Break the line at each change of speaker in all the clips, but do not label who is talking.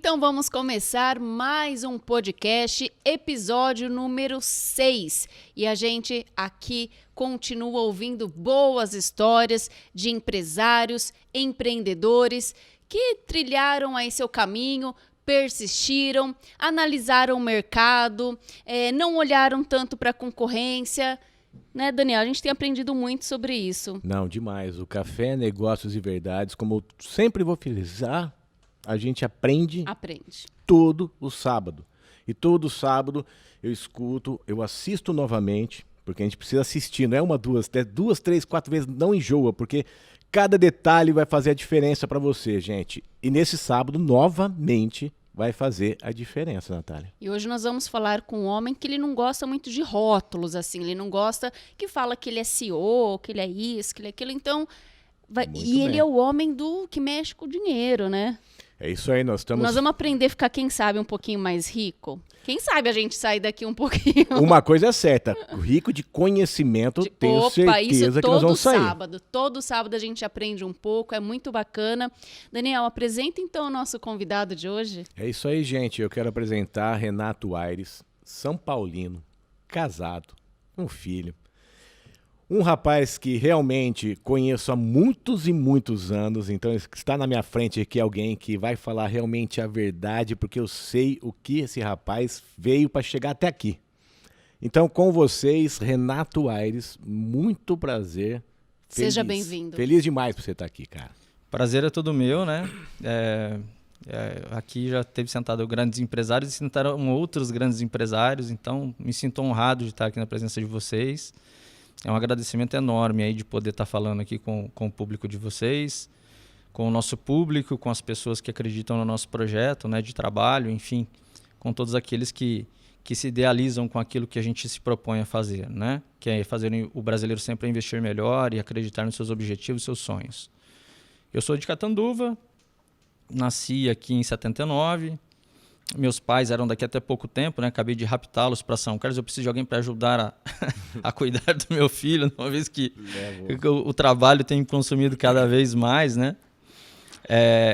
Então vamos começar mais um podcast, episódio número 6. E a gente aqui continua ouvindo boas histórias de empresários, empreendedores que trilharam aí seu caminho, persistiram, analisaram o mercado, não olharam tanto para a concorrência. Né, Daniel? A gente tem aprendido muito sobre isso.
Não, demais. O Café, Negócios e Verdades, como eu sempre vou frisar, a gente aprende todo o sábado. E todo sábado eu escuto, eu assisto novamente, porque a gente precisa assistir, não é uma, duas, três, 4 vezes, não enjoa, porque cada detalhe vai fazer a diferença para você, gente. E nesse sábado, novamente, vai fazer a diferença, Natália.
E hoje nós vamos falar com um homem que ele não gosta muito de rótulos, assim, ele não gosta que fala que ele é CEO, que ele é isso, que ele é aquilo, então... ele é o homem que mexe com o dinheiro, né?
É isso aí, nós
vamos aprender a ficar, quem sabe, um pouquinho mais rico. Quem sabe a gente sair daqui um pouquinho.
Uma coisa é certa, rico de conhecimento, tenho certeza que nós vamos sair.
Todo sábado a gente aprende um pouco, é muito bacana. Daniel, apresenta então o nosso convidado de hoje.
É isso aí, gente. Eu quero apresentar Renato Aires, São Paulino, casado, um filho. Um rapaz que realmente conheço há muitos e muitos anos, então está na minha frente aqui alguém que vai falar realmente a verdade, porque eu sei o que esse rapaz veio para chegar até aqui. Então, com vocês, Renato Aires, muito prazer.
Seja bem-vindo.
Feliz demais por você estar aqui, cara.
Prazer é todo meu, né? Aqui já teve sentado grandes empresários e sentaram outros grandes empresários, então me sinto honrado de estar aqui na presença de vocês. É um agradecimento enorme aí de poder estar falando aqui com o público de vocês, com o nosso público, com as pessoas que acreditam no nosso projeto, né, de trabalho, enfim, com todos aqueles que se idealizam com aquilo que a gente se propõe a fazer, né? Que é fazer o brasileiro sempre investir melhor e acreditar nos seus objetivos, seus sonhos. Eu sou de Catanduva, nasci aqui em 79. Meus pais eram daqui até pouco tempo, né? Acabei de raptá-los para São Carlos. Eu preciso de alguém para ajudar a cuidar do meu filho, uma vez que o trabalho tem me consumido cada vez mais, né?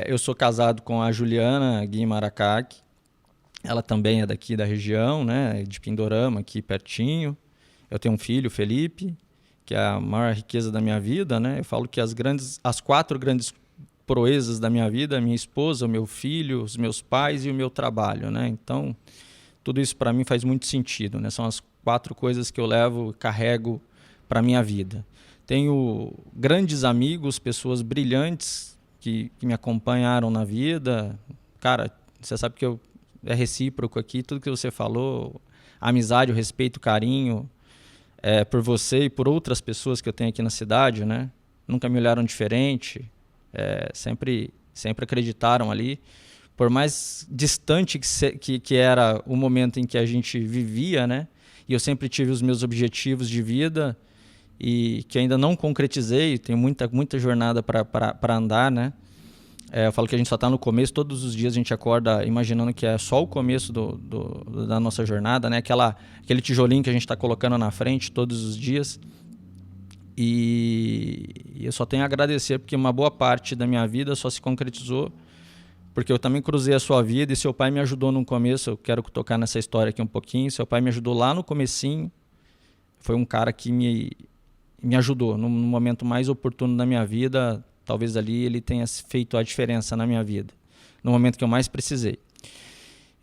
Eu sou casado com a Juliana Guimaracaque. Ela também é daqui da região, né? De Pindorama, aqui pertinho. Eu tenho um filho, Felipe, que é a maior riqueza da minha vida, né? Eu falo que as 4 grandes proezas da minha vida, a minha esposa, o meu filho, os meus pais e o meu trabalho, né? Então, tudo isso para mim faz muito sentido, né? São as 4 coisas que eu levo e carrego para minha vida. Tenho grandes amigos, pessoas brilhantes que me acompanharam na vida. Cara, você sabe que é recíproco aqui, tudo que você falou, a amizade, o respeito, o carinho por você e por outras pessoas que eu tenho aqui na cidade, né? Nunca me olharam diferente. Sempre acreditaram ali, por mais distante que era o momento em que a gente vivia, né? E eu sempre tive os meus objetivos de vida e que ainda não concretizei, tenho muita jornada para andar, né? Eu falo que a gente só está no começo, todos os dias a gente acorda imaginando que é só o começo da nossa jornada, né? Aquele tijolinho que a gente está colocando na frente todos os dias. E eu só tenho a agradecer porque uma boa parte da minha vida só se concretizou porque eu também cruzei a sua vida e seu pai me ajudou no começo. Eu quero tocar nessa história aqui um pouquinho. Seu pai me ajudou lá no comecinho. Foi um cara que me ajudou no momento mais oportuno da minha vida. Talvez ali ele tenha feito a diferença na minha vida, no momento que eu mais precisei.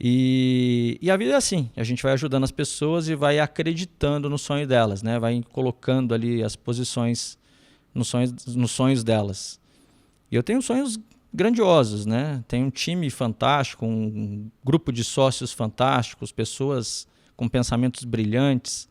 E a vida é assim, a gente vai ajudando as pessoas e vai acreditando no sonho delas, né? Vai colocando ali as posições nos sonhos delas. E eu tenho sonhos grandiosos, né? Tenho um time fantástico, um grupo de sócios fantásticos, pessoas com pensamentos brilhantes.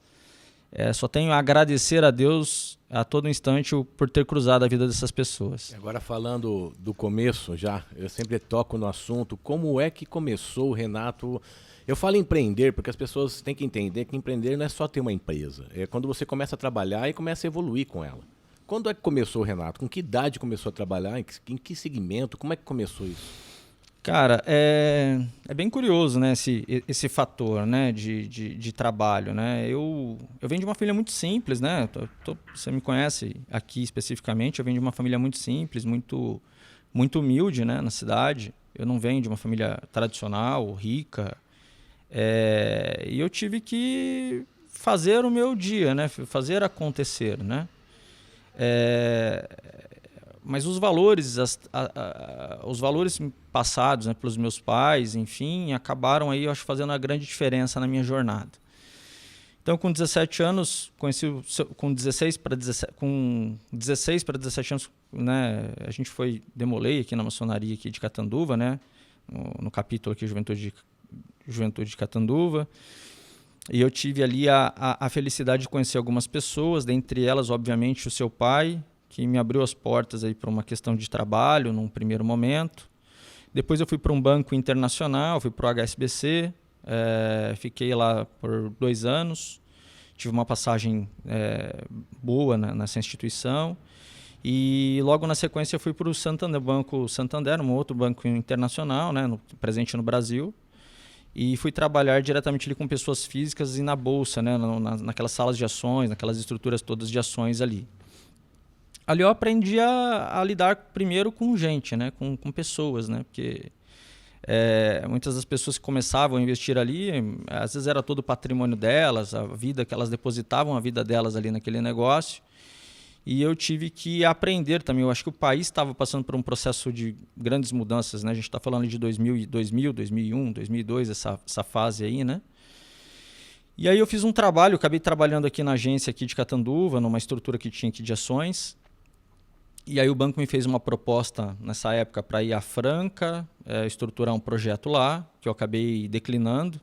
Só tenho a agradecer a Deus a todo instante por ter cruzado a vida dessas pessoas.
Agora falando do começo já, eu sempre toco no assunto, como é que começou o Renato? Eu falo empreender porque as pessoas têm que entender que empreender não é só ter uma empresa, é quando você começa a trabalhar e começa a evoluir com ela. Quando é que começou o Renato? Com que idade começou a trabalhar? Em que segmento? Como é que começou isso?
Cara, é bem curioso, né, esse fator, né, de trabalho, né? Eu venho de uma família muito simples, né? Você me conhece aqui especificamente, eu venho de uma família muito simples, muito muito humilde, né, na cidade. Eu não venho de uma família tradicional, rica. E eu tive que fazer o meu dia, né, fazer acontecer, né? Mas os valores, os valores passados, né, pelos meus pais, enfim, acabaram aí, eu acho, fazendo uma grande diferença na minha jornada. Então, com 17 anos, com 16 para 17 anos, né, a gente foi demolei aqui na maçonaria aqui de Catanduva, né, no capítulo aqui Juventude de Catanduva. E eu tive ali a felicidade de conhecer algumas pessoas, dentre elas, obviamente, o seu pai, que me abriu as portas aí para uma questão de trabalho num primeiro momento. Depois eu fui para um banco internacional, fui para o HSBC, fiquei lá por 2 anos, tive uma passagem boa nessa instituição. E logo na sequência eu fui para o Santander, Banco Santander, um outro banco internacional, né, presente no Brasil. E fui trabalhar diretamente ali com pessoas físicas e na bolsa, né, naquelas salas de ações, naquelas estruturas todas de ações ali. Ali eu aprendi a lidar primeiro com gente, né, com pessoas, né, porque muitas das pessoas que começavam a investir ali, às vezes era todo o patrimônio delas, a vida que elas depositavam, a vida delas ali naquele negócio. E eu tive que aprender também. Eu acho que o país estava passando por um processo de grandes mudanças, né? A gente está falando de 2000, 2001, 2002, essa fase aí, né? E aí eu fiz um trabalho, acabei trabalhando aqui na agência aqui de Catanduva, numa estrutura que tinha aqui de ações. E aí o banco me fez uma proposta nessa época para ir a Franca, estruturar um projeto lá, que eu acabei declinando.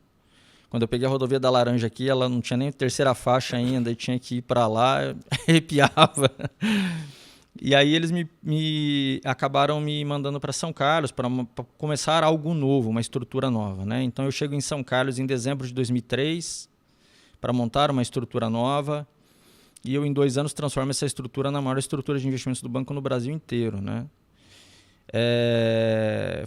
Quando eu peguei a rodovia da Laranja aqui, ela não tinha nem terceira faixa ainda, e tinha que ir para lá, arrepiava. E aí eles acabaram me mandando para São Carlos para começar algo novo, uma estrutura nova, né? Então eu chego em São Carlos em dezembro de 2003 para montar uma estrutura nova, e eu em 2 anos transformo essa estrutura na maior estrutura de investimentos do banco no Brasil inteiro, né?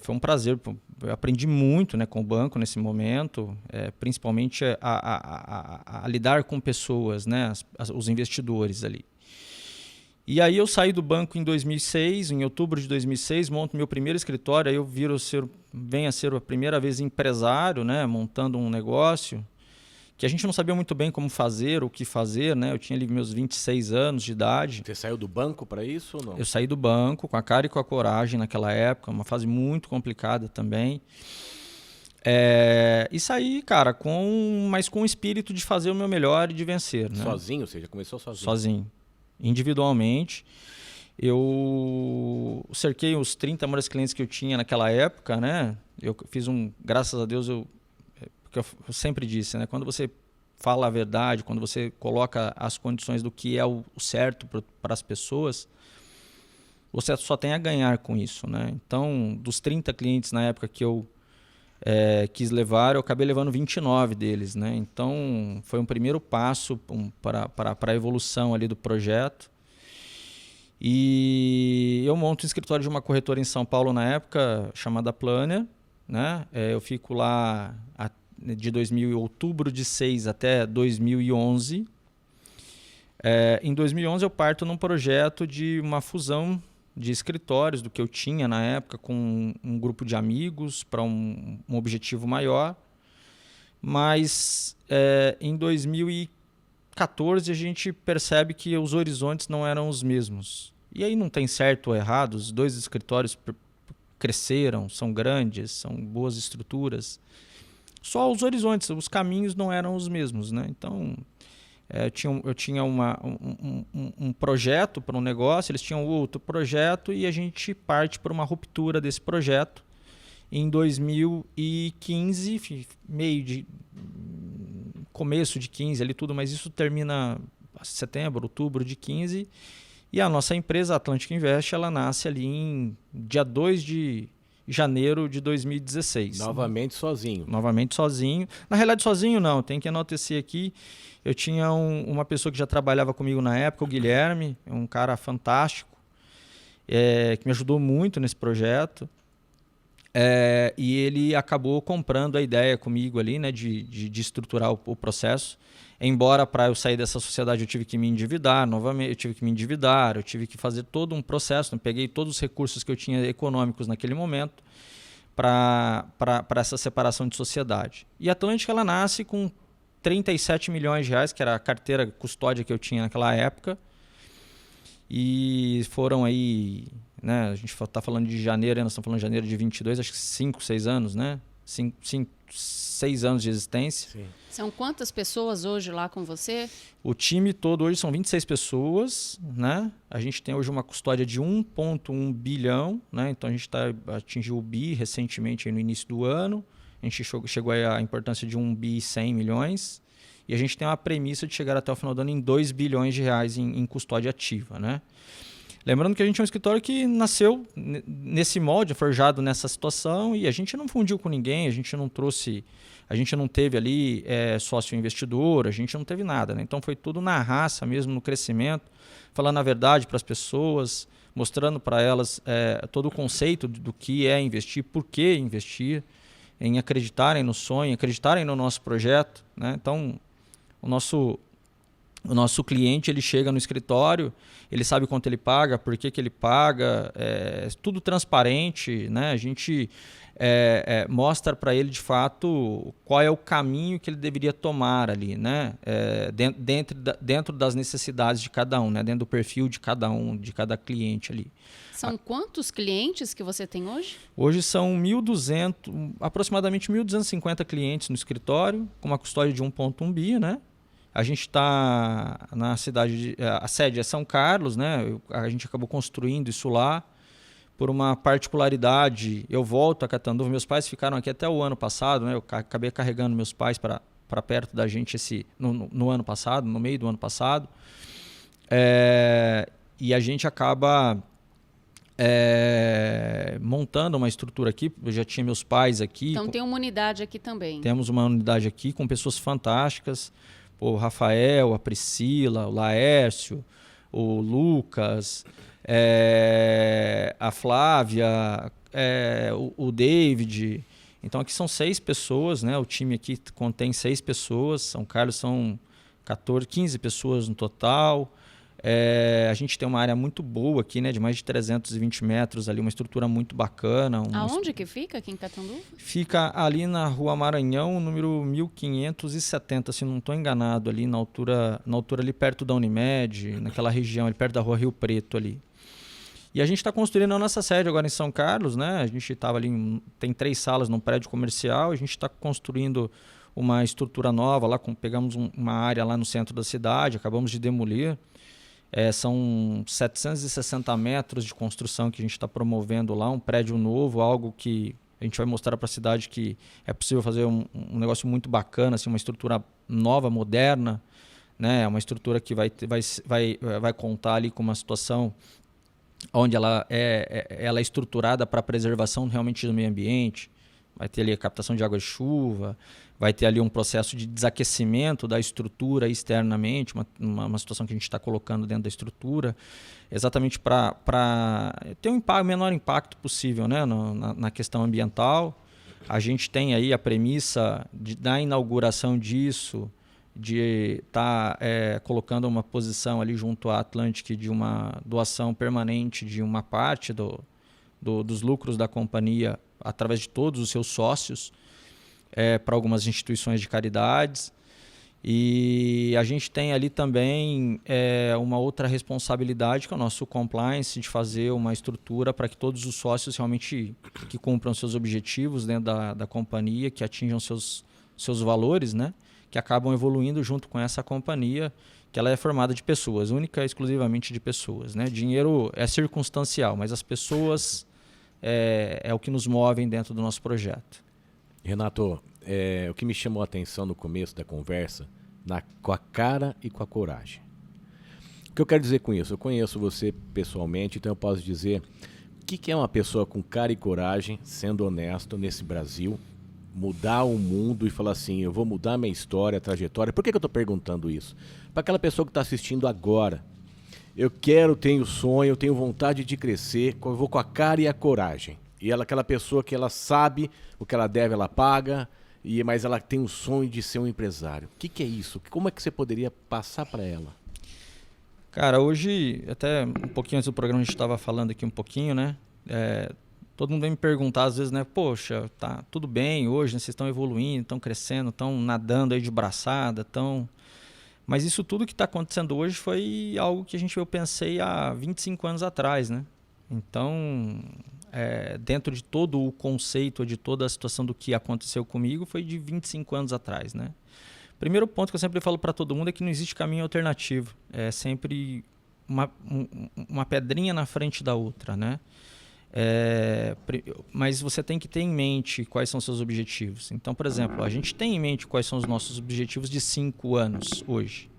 Foi um prazer, eu aprendi muito, né, com o banco nesse momento, principalmente a lidar com pessoas, né, os investidores ali. E aí eu saí do banco em 2006, em outubro de 2006, monto meu primeiro escritório, aí eu venho a ser a primeira vez empresário, né, montando um negócio que a gente não sabia muito bem como fazer, o que fazer, né? Eu tinha ali meus 26 anos de idade.
Você saiu do banco para isso ou não?
Eu saí do banco com a cara e com a coragem naquela época, uma fase muito complicada também. E saí, cara, mas com o espírito de fazer o meu melhor e de vencer, né?
Sozinho? Você já começou sozinho?
Sozinho, individualmente. Eu cerquei os 30 maiores clientes que eu tinha naquela época, né? Eu fiz graças a Deus, porque eu sempre disse, né? Quando você fala a verdade, quando você coloca as condições do que é o certo para as pessoas, você só tem a ganhar com isso, né? Então, dos 30 clientes na época que eu quis levar, eu acabei levando 29 deles, né? Então, foi um primeiro passo para a evolução ali do projeto. E eu monto um escritório de uma corretora em São Paulo na época, chamada Planner, né? Eu fico lá de outubro de 6 até 2011. Em 2011 eu parto num projeto de uma fusão de escritórios do que eu tinha na época com um grupo de amigos para um objetivo maior. Mas em 2014 a gente percebe que os horizontes não eram os mesmos. E aí não tem certo ou errado, os 2 escritórios cresceram, são grandes, são boas estruturas. Só os horizontes, os caminhos não eram os mesmos, né? Então, eu tinha um projeto para um negócio, eles tinham outro projeto e a gente parte para uma ruptura desse projeto. Em 2015, começo de 15 ali tudo, mas isso termina setembro, outubro de 15. E a nossa empresa, a Atlantic Invest, ela nasce ali em dia 2 de janeiro de 2016.
Novamente sozinho?
Novamente sozinho. Na realidade, sozinho não, tem que enaltecer aqui. Eu tinha uma pessoa que já trabalhava comigo na época, o Guilherme, um cara fantástico, que me ajudou muito nesse projeto. E ele acabou comprando a ideia comigo ali, né, de estruturar o processo. Embora para eu sair dessa sociedade eu tive que me endividar novamente, eu tive que fazer todo um processo, né? Peguei todos os recursos que eu tinha econômicos naquele momento para essa separação de sociedade. E a Atlântica ela nasce com 37 milhões de reais, que era a carteira custódia que eu tinha naquela época. E foram aí, né, a gente está falando de janeiro, nós estamos falando de janeiro de 22, acho que 5, 6 anos, né? 6 anos de existência.
Sim.
São quantas pessoas hoje lá com você?
O time todo hoje são 26 pessoas, né? A gente tem hoje uma custódia de 1,1 bilhão, né? Então a gente atingiu o bi recentemente aí no início do ano. A gente chegou aí à importância de 1 bi e 100 milhões. E a gente tem uma premissa de chegar até o final do ano em 2 bilhões de reais em custódia ativa, né? Lembrando que a gente é um escritório que nasceu nesse molde, forjado nessa situação, e a gente não fundiu com ninguém, a gente não teve ali sócio investidor, a gente não teve nada, né? Então foi tudo na raça mesmo, no crescimento, falando a verdade para as pessoas, mostrando para elas todo o conceito do que é investir, por que investir, em acreditarem no sonho, acreditarem no nosso projeto, né? Então o nosso cliente ele chega no escritório, ele sabe quanto ele paga, por que ele paga, tudo transparente, né? A gente mostra para ele de fato qual é o caminho que ele deveria tomar ali, né? Dentro das necessidades de cada um, né? Dentro do perfil de cada um, de cada cliente ali.
São quantos clientes que você tem hoje?
Hoje são aproximadamente 1.250 clientes no escritório, com uma custódia de 1,1 bi, né? A gente está na cidade, a sede é São Carlos, né? A gente acabou construindo isso lá. Por uma particularidade, eu volto a Catanduva. Meus pais ficaram aqui até o ano passado, né? Eu acabei carregando meus pais para perto da gente no ano passado, no meio do ano passado. E a gente acaba montando uma estrutura aqui. Eu já tinha meus pais aqui.
Então tem uma unidade aqui também.
Temos uma unidade aqui com pessoas fantásticas. O Rafael, a Priscila, o Laércio, o Lucas, a Flávia, o David. Então aqui são 6 pessoas, né? O time aqui contém 6 pessoas. São Carlos são 15 pessoas no total. A gente tem uma área muito boa aqui, né? De mais de 320 metros ali, uma estrutura muito bacana.
Aonde que fica aqui em Catanduva?
Fica ali na Rua Maranhão, número 1570, se não estou enganado, ali na altura ali perto da Unimed, naquela região, ali perto da Rua Rio Preto ali. E a gente está construindo a nossa sede agora em São Carlos, né? A gente estava ali, tem 3 salas num prédio comercial, a gente está construindo uma estrutura nova lá, pegamos uma área lá no centro da cidade, acabamos de demolir. São 760 metros de construção que a gente está promovendo lá, um prédio novo, algo que a gente vai mostrar para a cidade que é possível fazer um negócio muito bacana, assim, uma estrutura nova, moderna, né? Uma estrutura que vai contar ali com uma situação onde ela é estruturada para a preservação realmente do meio ambiente. Vai ter ali a captação de água de chuva, vai ter ali um processo de desaquecimento da estrutura externamente, uma situação que a gente está colocando dentro da estrutura, exatamente para ter o menor impacto possível, né, na questão ambiental. A gente tem aí a premissa da inauguração disso, de estar colocando uma posição ali junto à Atlantic de uma doação permanente de uma parte dos lucros da companhia através de todos os seus sócios para algumas instituições de caridades. E a gente tem ali também uma outra responsabilidade, que é o nosso compliance, de fazer uma estrutura para que todos os sócios realmente que cumpram seus objetivos dentro da companhia, que atinjam seus valores, né? Que acabam evoluindo junto com essa companhia, que ela é formada de pessoas, única e exclusivamente de pessoas, né? Dinheiro é circunstancial, mas as pessoas é o que nos movem dentro do nosso projeto.
Renato, o que me chamou a atenção no começo da conversa, com a cara e com a coragem. O que eu quero dizer com isso? Eu conheço você pessoalmente, então eu posso dizer o que é uma pessoa com cara e coragem, sendo honesto nesse Brasil, mudar o mundo e falar assim, eu vou mudar minha história, trajetória. Por que eu estou perguntando isso? Para aquela pessoa que está assistindo agora. Eu tenho sonho, eu tenho vontade de crescer, eu vou com a cara e a coragem. E ela, aquela pessoa que ela sabe o que ela deve, ela paga, mas ela tem o sonho de ser um empresário. O que é isso? Como é que você poderia passar para ela?
Cara, hoje, até um pouquinho antes do programa, a gente estava falando aqui um pouquinho, né? Todo mundo vem me perguntar às vezes, né? Poxa, tá tudo bem hoje, né? Vocês estão evoluindo, estão crescendo, estão nadando aí de braçada, estão... Mas isso tudo que está acontecendo hoje foi algo que eu pensei há 25 anos atrás, né? Então, dentro de todo o conceito, de toda a situação do que aconteceu comigo, foi de 25 anos atrás, né? Primeiro ponto que eu sempre falo para todo mundo é que não existe caminho alternativo. É sempre uma pedrinha na frente da outra, né? Mas você tem que ter em mente quais são os seus objetivos. Então, por exemplo, a gente tem em mente quais são os nossos objetivos de 5 anos hoje.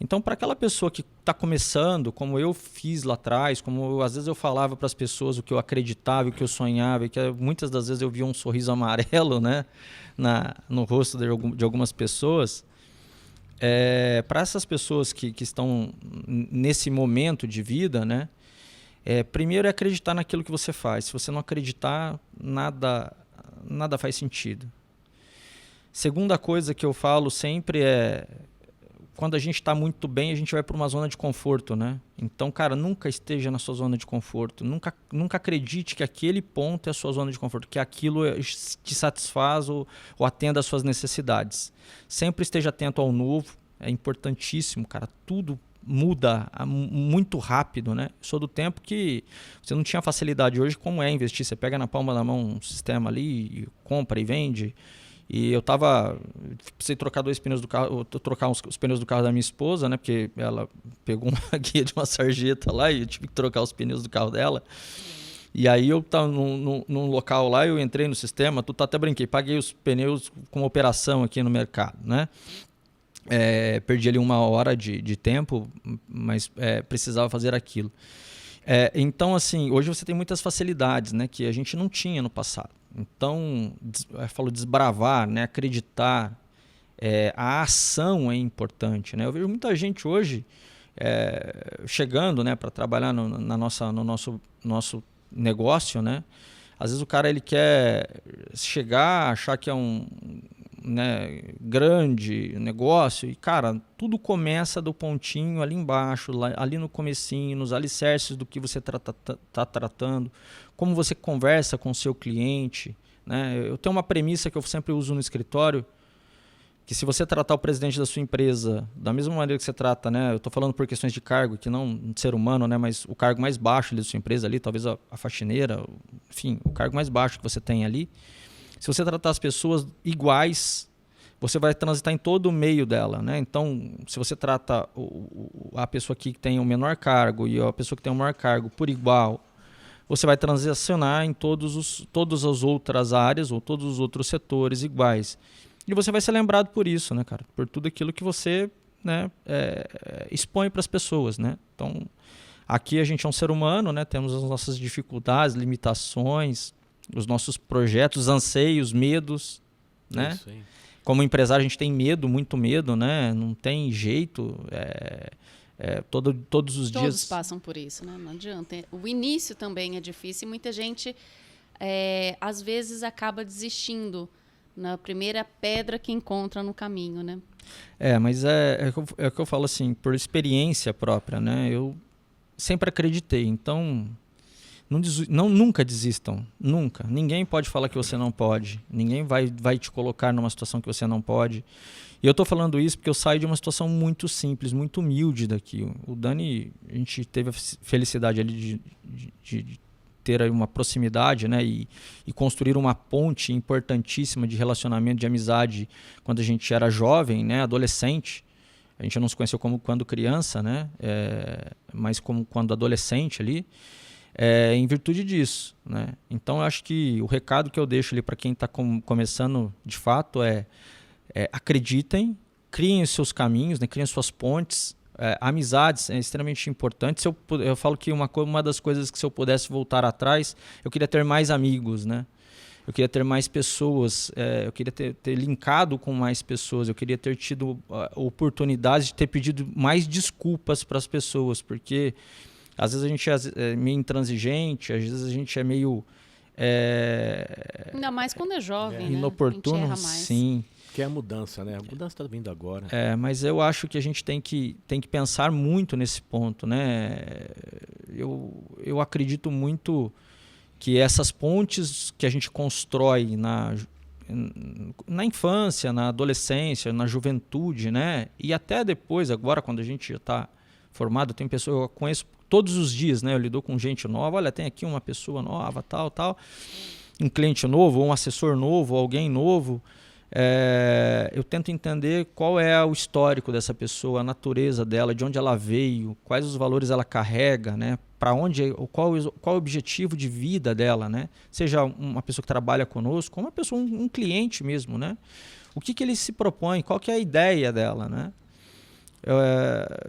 Então, para aquela pessoa que está começando, como eu fiz lá atrás, às vezes eu falava para as pessoas o que eu acreditava, o que eu sonhava, e que muitas das vezes eu via um sorriso amarelo, né, no rosto de algumas pessoas. Para essas pessoas que estão nesse momento de vida, né, primeiro é acreditar naquilo que você faz. Se você não acreditar, nada faz sentido. Segunda coisa que eu falo sempre é... Quando a gente está muito bem, a gente vai para uma zona de conforto, né? Então, cara, nunca esteja na sua zona de conforto. Nunca acredite que aquele ponto é a sua zona de conforto, que aquilo te satisfaz ou atenda às suas necessidades. Sempre esteja atento ao novo. É importantíssimo, cara. Tudo muda muito rápido, né? Eu sou do tempo que você não tinha facilidade hoje como é investir. Você pega na palma da mão um sistema ali, e compra e vende. E eu precisei trocar 2 pneus do carro, trocar os pneus do carro da minha esposa, né? Porque ela pegou uma guia de uma sarjeta lá e eu tive que trocar os pneus do carro dela. E aí eu estava num local lá, eu entrei no sistema, até brinquei, paguei os pneus com operação aqui no mercado, né? Perdi ali 1 hora de tempo, mas precisava fazer aquilo. Então, assim, hoje você tem muitas facilidades, né? Que a gente não tinha no passado. Então, eu falo desbravar, né? Acreditar, a ação é importante, né? Eu vejo muita gente hoje chegando, né, para trabalhar no nosso negócio, né? Às vezes o cara ele quer chegar, achar que é um, né, grande negócio e, cara, tudo começa do pontinho ali embaixo, ali no comecinho, nos alicerces do que você está tratando, como você conversa com o seu cliente, né? Eu tenho uma premissa que eu sempre uso no escritório, que se você tratar o presidente da sua empresa da mesma maneira que você trata, né? Eu estou falando por questões de cargo, que não de ser humano, né? Mas o cargo mais baixo da sua empresa ali, talvez a faxineira, enfim, o cargo mais baixo que você tem ali. Se você tratar as pessoas iguais, você vai transitar em todo o meio dela, né? Então, se você trata a pessoa que tem o menor cargo e a pessoa que tem o maior cargo por igual, você vai transicionar em todas as outras áreas ou todos os outros setores iguais. E você vai ser lembrado por isso, né, cara? Por tudo aquilo que você, né, expõe para as pessoas, né? Então, aqui a gente é um ser humano, né? Temos as nossas dificuldades, limitações, os nossos projetos, anseios, medos, né?
Isso aí.
Como empresário a gente tem medo, muito medo, né? Não tem jeito. Todos os dias...
Todos passam por isso, né? Não adianta. O início também é difícil e muita gente, às vezes, acaba desistindo na primeira pedra que encontra no caminho, né?
Mas é o que eu falo assim, por experiência própria, né? Eu sempre acreditei, então... Nunca desistam, nunca. Ninguém pode falar que você não pode. Ninguém vai te colocar numa situação que você não pode. E eu estou falando isso porque eu saio de uma situação muito simples, muito humilde daqui. O Dani, a gente teve a felicidade ali de ter aí uma proximidade, né? E construir uma ponte importantíssima de relacionamento, de amizade quando a gente era jovem, né? Adolescente. A gente não se conheceu como quando criança, né? Mas como quando adolescente ali. Em virtude disso, né? Então eu acho que o recado que eu deixo ali para quem está começando de fato acreditem, criem os seus caminhos, né? Criem suas pontes, amizades é extremamente importante. Eu falo que uma das coisas que se eu pudesse voltar atrás, eu queria ter mais amigos, né? Eu queria ter mais pessoas, eu queria ter linkado com mais pessoas, eu queria ter tido oportunidade de ter pedido mais desculpas para as pessoas, porque às vezes a gente é meio intransigente, às vezes a gente é meio
Ainda mais quando é jovem, né?
inoportuno,
A gente erra mais.
sim.
Que é a mudança, né? A mudança está vindo agora.
Mas eu acho que a gente tem que pensar muito nesse ponto, né? Eu acredito muito que essas pontes que a gente constrói na infância, na adolescência, na juventude, né? E até depois, agora, quando a gente já está formado, tem pessoas, eu conheço todos os dias, né? Eu lido com gente nova, olha, tem aqui uma pessoa nova, tal, um cliente novo, um assessor novo, alguém novo. Eu tento entender qual é o histórico dessa pessoa, a natureza dela, de onde ela veio, quais os valores ela carrega, né? Para onde, qual o objetivo de vida dela, né? Seja uma pessoa que trabalha conosco, ou uma pessoa, um cliente mesmo, né? O que ele se propõe, qual que é a ideia dela, né?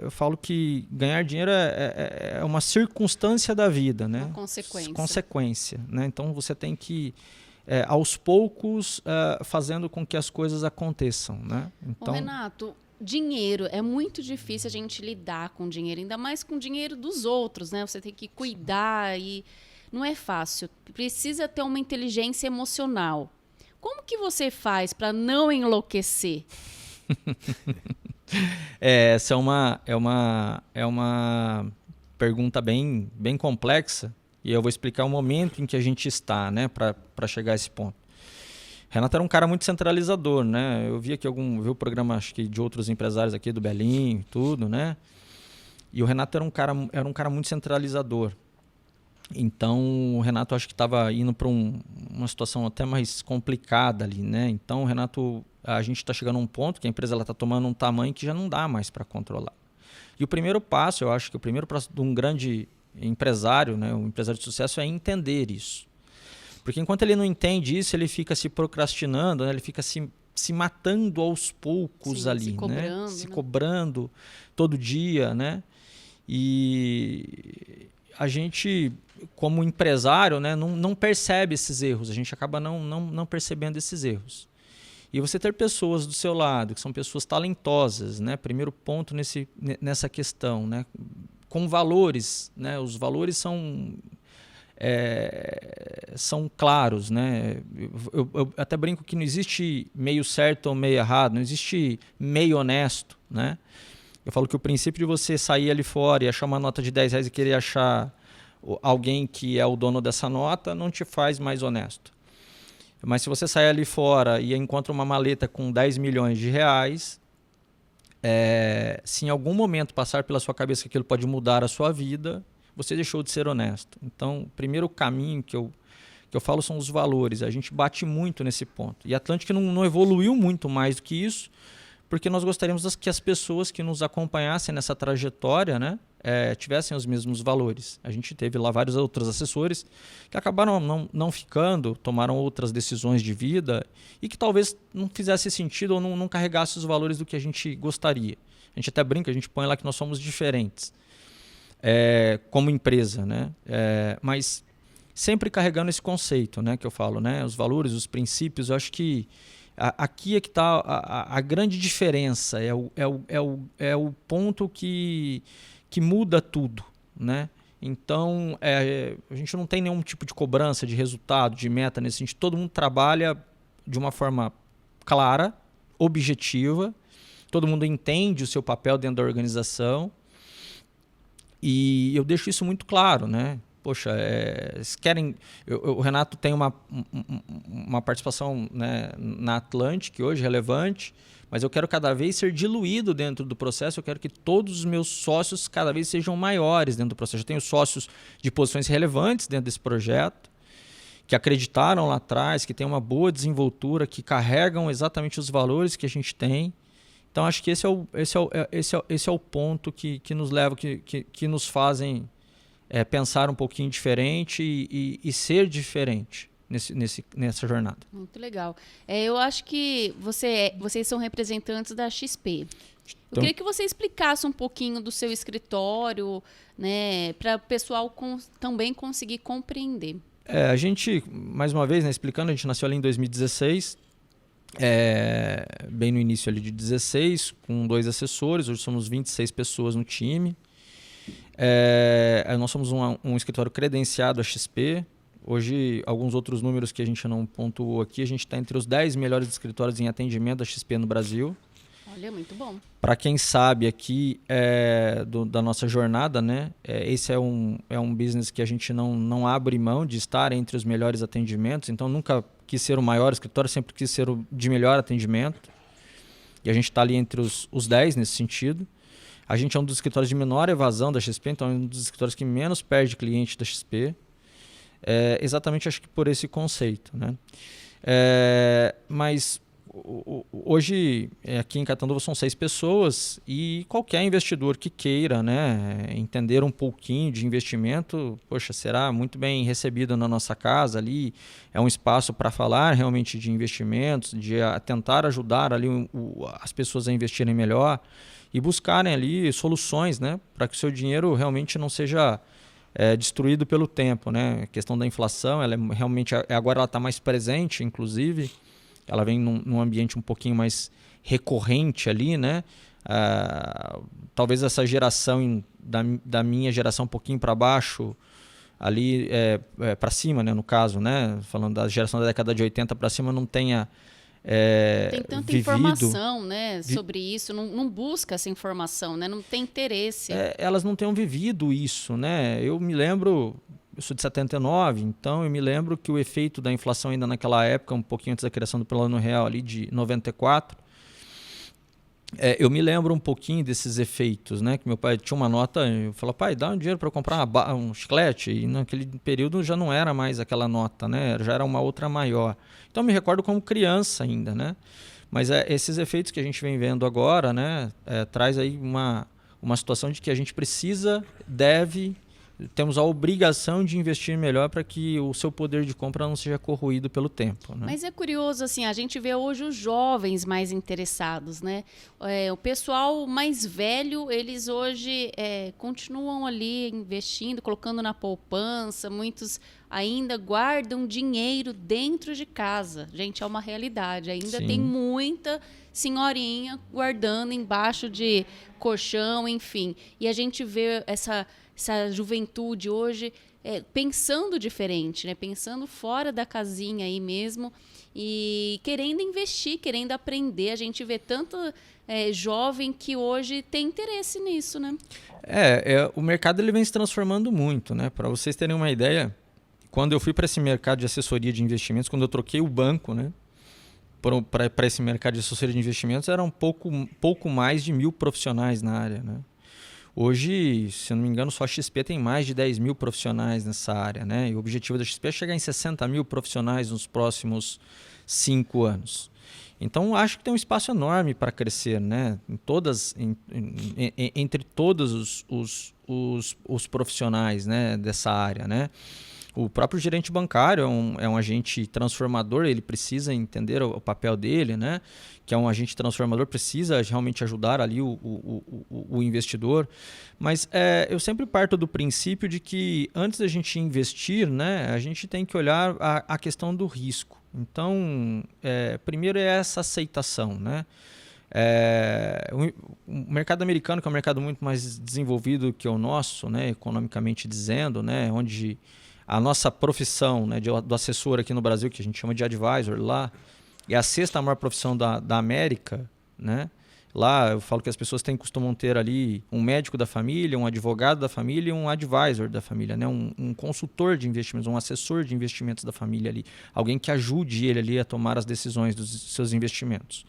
Eu falo que ganhar dinheiro é uma circunstância da vida, né?
Uma consequência.
Consequência, né? Então você tem que aos poucos fazendo com que as coisas aconteçam, né? Então,
Renato, dinheiro, é muito difícil a gente lidar com dinheiro, ainda mais com dinheiro dos outros, né? Você tem que cuidar e não é fácil. Precisa ter uma inteligência emocional. Como que você faz para não enlouquecer?
Essa é uma pergunta bem complexa. E eu vou explicar o momento em que a gente está, né, para chegar a esse ponto. Renato era um cara muito centralizador, né? Eu vi aqui vi o programa, acho que de outros empresários aqui do Belinho e tudo, né? E o Renato era um cara muito centralizador. Então o Renato acho que estava indo para uma situação até mais complicada ali, né? Então o Renato, a gente está chegando a um ponto que a empresa está tomando um tamanho que já não dá mais para controlar. E o primeiro passo, eu acho que o primeiro passo de um grande empresário, né, um empresário de sucesso, é entender isso. Porque enquanto ele não entende isso, ele fica se procrastinando, né, ele fica se matando aos poucos. Sim, ali,
se cobrando,
né? Se
né?
cobrando todo dia, né? E a gente, como empresário, né, não percebe esses erros, a gente acaba não percebendo esses erros. E você ter pessoas do seu lado, que são pessoas talentosas, né? Primeiro ponto nessa questão, né? Com valores, né? Os valores são claros, né? Eu até brinco que não existe meio certo ou meio errado, não existe meio honesto, né? Eu falo que o princípio de você sair ali fora e achar uma nota de R$10 e querer achar alguém que é o dono dessa nota não te faz mais honesto. Mas se você sair ali fora e encontra uma maleta com R$10 milhões, se em algum momento passar pela sua cabeça que aquilo pode mudar a sua vida, você deixou de ser honesto. Então, o primeiro caminho que eu falo são os valores. A gente bate muito nesse ponto. E a Atlântica não evoluiu muito mais do que isso, porque nós gostaríamos que as pessoas que nos acompanhassem nessa trajetória, né, tivessem os mesmos valores. A gente teve lá vários outros assessores que acabaram não ficando, tomaram outras decisões de vida e que talvez não fizesse sentido ou não carregasse os valores do que a gente gostaria. A gente até brinca, a gente põe lá que nós somos diferentes como empresa, né? Mas sempre carregando esse conceito, né, que eu falo, né? Os valores, os princípios, eu acho que aqui é que está a grande diferença, é o ponto que muda tudo, né? Então, a gente não tem nenhum tipo de cobrança de resultado, de meta nesse sentido. Todo mundo trabalha de uma forma clara, objetiva, todo mundo entende o seu papel dentro da organização e eu deixo isso muito claro, né? Poxa, se querem... O Renato tem uma participação, né, na Atlântica hoje, relevante, mas eu quero cada vez ser diluído dentro do processo, eu quero que todos os meus sócios cada vez sejam maiores dentro do processo. Eu tenho sócios de posições relevantes dentro desse projeto, que acreditaram lá atrás, que têm uma boa desenvoltura, que carregam exatamente os valores que a gente tem. Então, acho que esse é o ponto que nos leva, que nos fazem pensar um pouquinho diferente e ser diferente nessa jornada.
Muito legal. Eu acho que vocês são representantes da XP. Eu queria que você explicasse um pouquinho do seu escritório, né, para o pessoal também conseguir compreender.
A gente, mais uma vez, né, explicando, a gente nasceu ali em 2016, bem no início ali de 16, com 2 assessores, hoje somos 26 pessoas no time. Nós somos um escritório credenciado a XP, Hoje, alguns outros números que a gente não pontuou aqui, a gente está entre os 10 melhores escritórios em atendimento da XP no Brasil.
Olha, muito bom.
Para quem sabe aqui da nossa jornada, né? Esse é um business que a gente não abre mão de estar entre os melhores atendimentos. Então, nunca quis ser o maior escritório, sempre quis ser o de melhor atendimento. E a gente está ali entre os 10 nesse sentido. A gente é um dos escritórios de menor evasão da XP, então é um dos escritórios que menos perde cliente da XP. Exatamente, acho que por esse conceito, né? Mas hoje, aqui em Catanduva são 6 pessoas e qualquer investidor que queira, né, entender um pouquinho de investimento, poxa, será muito bem recebido na nossa casa ali. É um espaço para falar realmente de investimentos, de tentar ajudar ali as pessoas a investirem melhor e buscarem ali soluções, né, para que o seu dinheiro realmente não seja destruído pelo tempo, né? A questão da inflação, ela realmente agora ela está mais presente, inclusive. Ela vem num ambiente um pouquinho mais recorrente ali, né? Talvez essa geração da minha geração um pouquinho para baixo, ali para cima, né? No caso, né? Falando da geração da década de 80 para cima, não tenha
tem tanta informação, né, sobre isso, não busca essa informação, né? Não tem interesse.
Elas não tenham vivido isso, né? Eu me lembro... Eu sou de 79, então eu me lembro que o efeito da inflação ainda naquela época, um pouquinho antes da criação do Plano Real ali de 94, eu me lembro um pouquinho desses efeitos, né? Que meu pai tinha uma nota, eu falava, pai, dá um dinheiro para comprar um chiclete, e naquele período já não era mais aquela nota, né? Já era uma outra maior. Então eu me recordo como criança ainda, né? Mas esses efeitos que a gente vem vendo agora, né? Traz aí uma situação de que a gente temos a obrigação de investir melhor para que o seu poder de compra não seja corroído pelo tempo, né?
Mas é curioso, assim, a gente vê hoje os jovens mais interessados, né? O pessoal mais velho, eles hoje continuam ali investindo, colocando na poupança, muitos ainda guardam dinheiro dentro de casa. Gente, é uma realidade, ainda
Sim.
tem muita senhorinha guardando embaixo de colchão, enfim. E a gente vê essa juventude hoje pensando diferente, né? Pensando fora da casinha aí mesmo e querendo investir, querendo aprender. A gente vê tanto jovem que hoje tem interesse nisso, né?
O mercado ele vem se transformando muito, né? Para vocês terem uma ideia, quando eu fui para esse mercado de assessoria de investimentos, quando eu troquei o banco, né, para esse mercado de assessoria de investimentos, eram pouco mais de 1.000 profissionais na área, né? Hoje, se eu não me engano, só a XP tem mais de 10 mil profissionais nessa área, né? E o objetivo da XP é chegar em 60 mil profissionais nos próximos 5 anos. Então, acho que tem um espaço enorme para crescer, né? Entre todos os profissionais, né, dessa área, né? O próprio gerente bancário é um agente transformador, ele precisa entender o papel dele, né? Que é um agente transformador, precisa realmente ajudar ali o investidor. Mas eu sempre parto do princípio de que antes da gente investir, né, a gente tem que olhar a questão do risco. Então, primeiro é essa aceitação, né? O mercado americano, que é um mercado muito mais desenvolvido que o nosso, né, economicamente dizendo, né, onde a nossa profissão, né, do assessor aqui no Brasil, que a gente chama de advisor lá, é a 6ª maior profissão da América, né? Lá eu falo que as pessoas costumam ter ali um médico da família, um advogado da família e um advisor da família, né? Um consultor de investimentos, um assessor de investimentos da família ali. Alguém que ajude ele ali a tomar as decisões dos seus investimentos.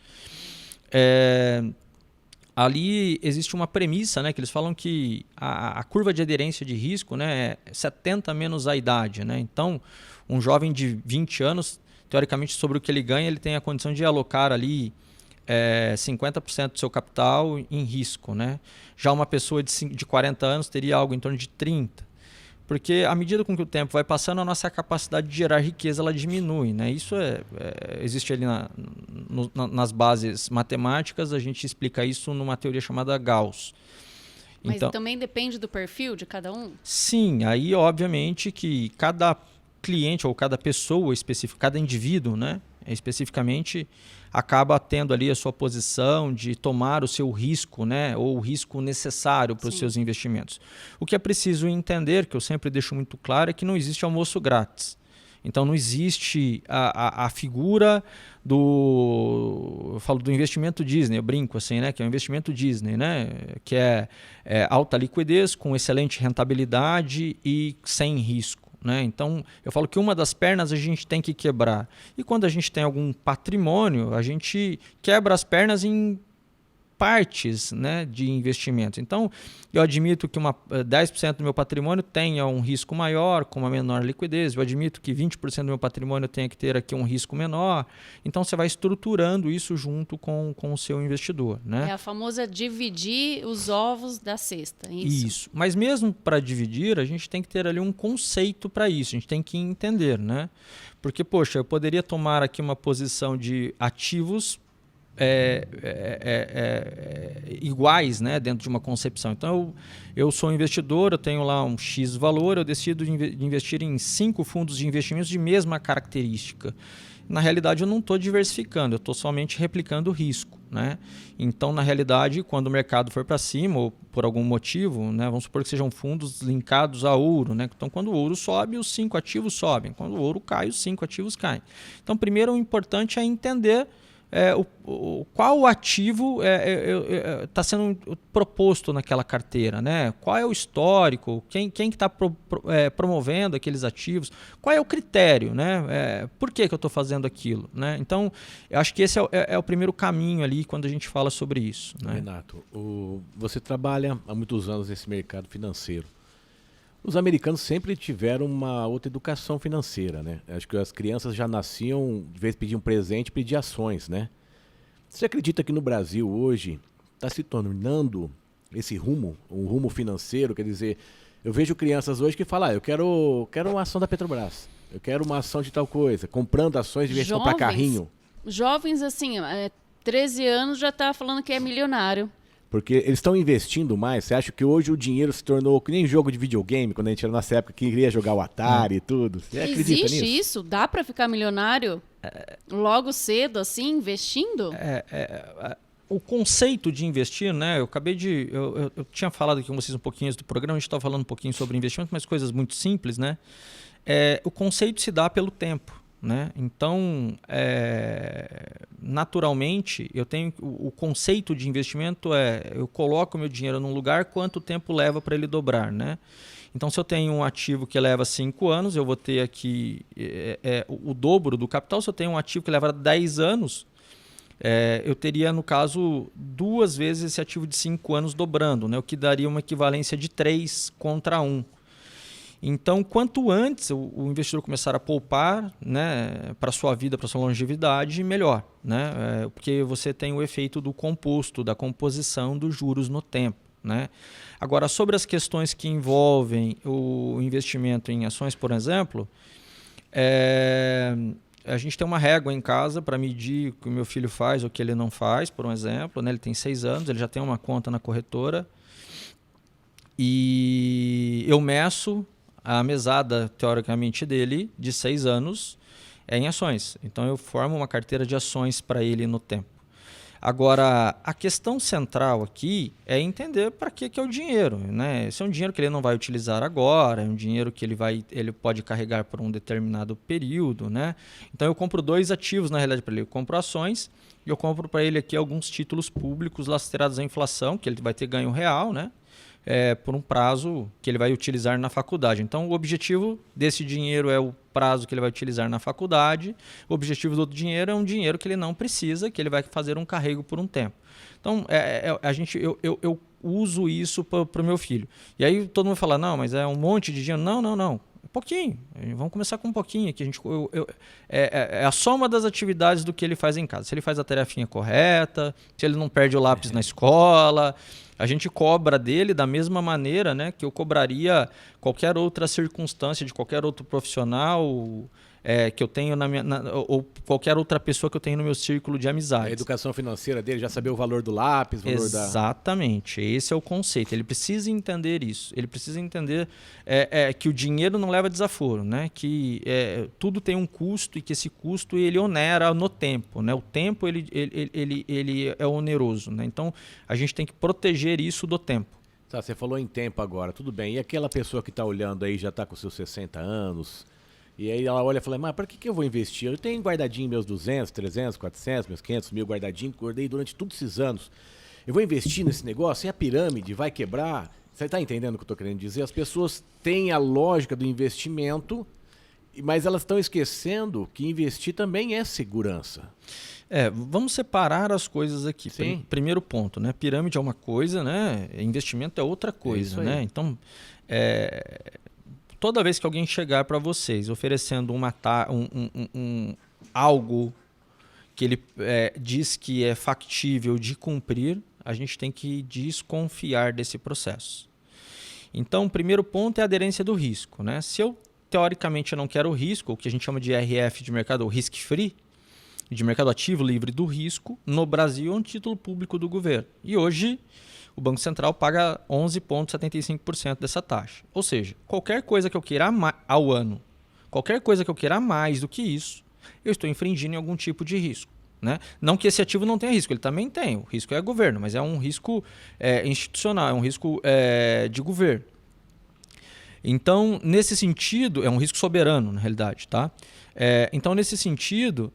Ali existe uma premissa, né, que eles falam que a curva de aderência de risco, né, é 70 menos a idade, né? Então, um jovem de 20 anos, teoricamente, sobre o que ele ganha, ele tem a condição de alocar ali 50% do seu capital em risco, né? Já uma pessoa de 40 anos teria algo em torno de 30%. Porque à medida com que o tempo vai passando, a nossa capacidade de gerar riqueza ela diminui, né? Isso existe ali nas bases matemáticas, a gente explica isso numa teoria chamada Gauss.
Mas então, também depende do perfil de cada um?
Sim, aí obviamente que cada cliente ou cada pessoa específica, cada indivíduo, né, especificamente, acaba tendo ali a sua posição de tomar o seu risco, né, ou o risco necessário para os seus investimentos. O que é preciso entender, que eu sempre deixo muito claro, é que não existe almoço grátis. Então não existe a figura eu falo do investimento Disney, eu brinco assim, né? Que é o investimento Disney, né? Que é alta liquidez, com excelente rentabilidade e sem risco. Né? Então, eu falo que uma das pernas a gente tem que quebrar. E quando a gente tem algum patrimônio, a gente quebra as pernas em partes, né, de investimento. Então, eu admito que 10% do meu patrimônio tenha um risco maior, com uma menor liquidez. Eu admito que 20% do meu patrimônio tenha que ter aqui um risco menor. Então, você vai estruturando isso junto com o seu investidor. Né?
É a famosa dividir os ovos da cesta.
Isso. Mas mesmo para dividir, a gente tem que ter ali um conceito para isso. A gente tem que entender. Né? Porque, poxa, eu poderia tomar aqui uma posição de ativos iguais, né, dentro de uma concepção. Então, eu sou um investidor, eu tenho lá um X valor, eu decido de investir em 5 fundos de investimentos de mesma característica. Na realidade, eu não estou diversificando, eu estou somente replicando o risco. Né? Então, na realidade, quando o mercado for para cima, ou por algum motivo, né, vamos supor que sejam fundos linkados a ouro. Né? Então, quando o ouro sobe, os 5 ativos sobem. Quando o ouro cai, os 5 ativos caem. Então, primeiro, o importante é entender qual ativo está sendo proposto naquela carteira, né? Qual é o histórico, quem que está promovendo aqueles ativos, qual é o critério, né? Por que eu estou fazendo aquilo, né? Então, eu acho que esse é o primeiro caminho ali quando a gente fala sobre isso. Né?
Renato, você trabalha há muitos anos nesse mercado financeiro. Os americanos sempre tiveram uma outra educação financeira, né? Acho que as crianças já nasciam, de vez pediam presente, pediam ações, né? Você acredita que no Brasil hoje está se tornando esse rumo, um rumo financeiro? Quer dizer, eu vejo crianças hoje que falam, eu quero uma ação da Petrobras, eu quero uma ação de tal coisa, comprando ações de vez de comprar carrinho.
Jovens, assim, 13 anos já tá falando que é milionário.
Porque eles estão investindo mais. Você acha que hoje o dinheiro se tornou que nem jogo de videogame, quando a gente era nessa época que queria jogar o Atari e tudo? Você acredita nisso?
Existe isso? Dá para ficar milionário logo cedo, assim, investindo?
O conceito de investir, né? Eu tinha falado aqui com vocês um pouquinho antes do programa, a gente estava falando um pouquinho sobre investimento, mas coisas muito simples, né? O conceito se dá pelo tempo. Né? Então, naturalmente, eu tenho o conceito de investimento eu coloco meu dinheiro num lugar, quanto tempo leva para ele dobrar. Né? Então, se eu tenho um ativo que leva 5 anos, eu vou ter aqui o dobro do capital. Se eu tenho um ativo que leva 10 anos, eu teria, no caso, 2 vezes esse ativo de 5 anos dobrando, né? O que daria uma equivalência de 3 contra 1. Então, quanto antes o investidor começar a poupar, né, para a sua vida, para a sua longevidade, melhor. Né? Porque você tem o efeito do composto, da composição dos juros no tempo. Né? Agora, sobre as questões que envolvem o investimento em ações, por exemplo, a gente tem uma régua em casa para medir o que o meu filho faz ou o que ele não faz, por um exemplo. Né? Ele tem 6 anos, ele já tem uma conta na corretora. E eu meço a mesada, teoricamente, dele, de 6 anos, em ações. Então, eu formo uma carteira de ações para ele no tempo. Agora, a questão central aqui é entender para que é o dinheiro. Né? Esse é um dinheiro que ele não vai utilizar agora, é um dinheiro que ele pode carregar por um determinado período. Né? Então, eu compro 2 ativos, na realidade, para ele. Eu compro ações e eu compro para ele aqui alguns títulos públicos lastreados à inflação, que ele vai ter ganho real, né? Por um prazo que ele vai utilizar na faculdade. Então, o objetivo desse dinheiro é o prazo que ele vai utilizar na faculdade. O objetivo do outro dinheiro é um dinheiro que ele não precisa, que ele vai fazer um carrego por um tempo. Então, eu uso isso para o meu filho. E aí todo mundo fala, não, mas é um monte de dinheiro. Não. Um pouquinho. Vamos começar com um pouquinho aqui. É a soma das atividades do que ele faz em casa. Se ele faz a tarefinha correta, se ele não perde o lápis na escola, a gente cobra dele da mesma maneira, né, que eu cobraria qualquer outra circunstância de qualquer outro profissional que eu tenho ou qualquer outra pessoa que eu tenho no meu círculo de amizades.
A educação financeira dele, já saber o valor do lápis, o valor
Exatamente, esse é o conceito. Ele precisa entender isso. Ele precisa entender que o dinheiro não leva desaforo, né? Que tudo tem um custo e que esse custo ele onera no tempo. Né? O tempo ele é oneroso. Né? Então, a gente tem que proteger isso do tempo.
Tá, você falou em tempo agora, tudo bem. E aquela pessoa que está olhando aí já está com seus 60 anos... E aí ela olha e fala, mas para que eu vou investir? Eu tenho guardadinho meus 200, 300, 400, meus 500 mil guardadinho, guardei durante todos esses anos. Eu vou investir nesse negócio, e a pirâmide vai quebrar? Você está entendendo o que eu estou querendo dizer? As pessoas têm a lógica do investimento, mas elas estão esquecendo que investir também é segurança.
Vamos separar as coisas aqui. Primeiro ponto, né? Pirâmide é uma coisa, né? Investimento é outra coisa, né? Então, toda vez que alguém chegar para vocês oferecendo algo que ele diz que é factível de cumprir, a gente tem que desconfiar desse processo. Então, o primeiro ponto é a aderência do risco, né? Se eu, teoricamente, eu não quero risco, o que a gente chama de RF de mercado, risk free, de mercado ativo livre do risco, no Brasil é um título público do governo. E hoje o Banco Central paga 11,75% dessa taxa. Ou seja, qualquer coisa que eu queira ao ano, qualquer coisa que eu queira mais do que isso, eu estou infringindo em algum tipo de risco. Né? Não que esse ativo não tenha risco, ele também tem. O risco é governo, mas é um risco institucional, é um risco de governo. Então, nesse sentido, é um risco soberano, na realidade. Tá? Então, nesse sentido,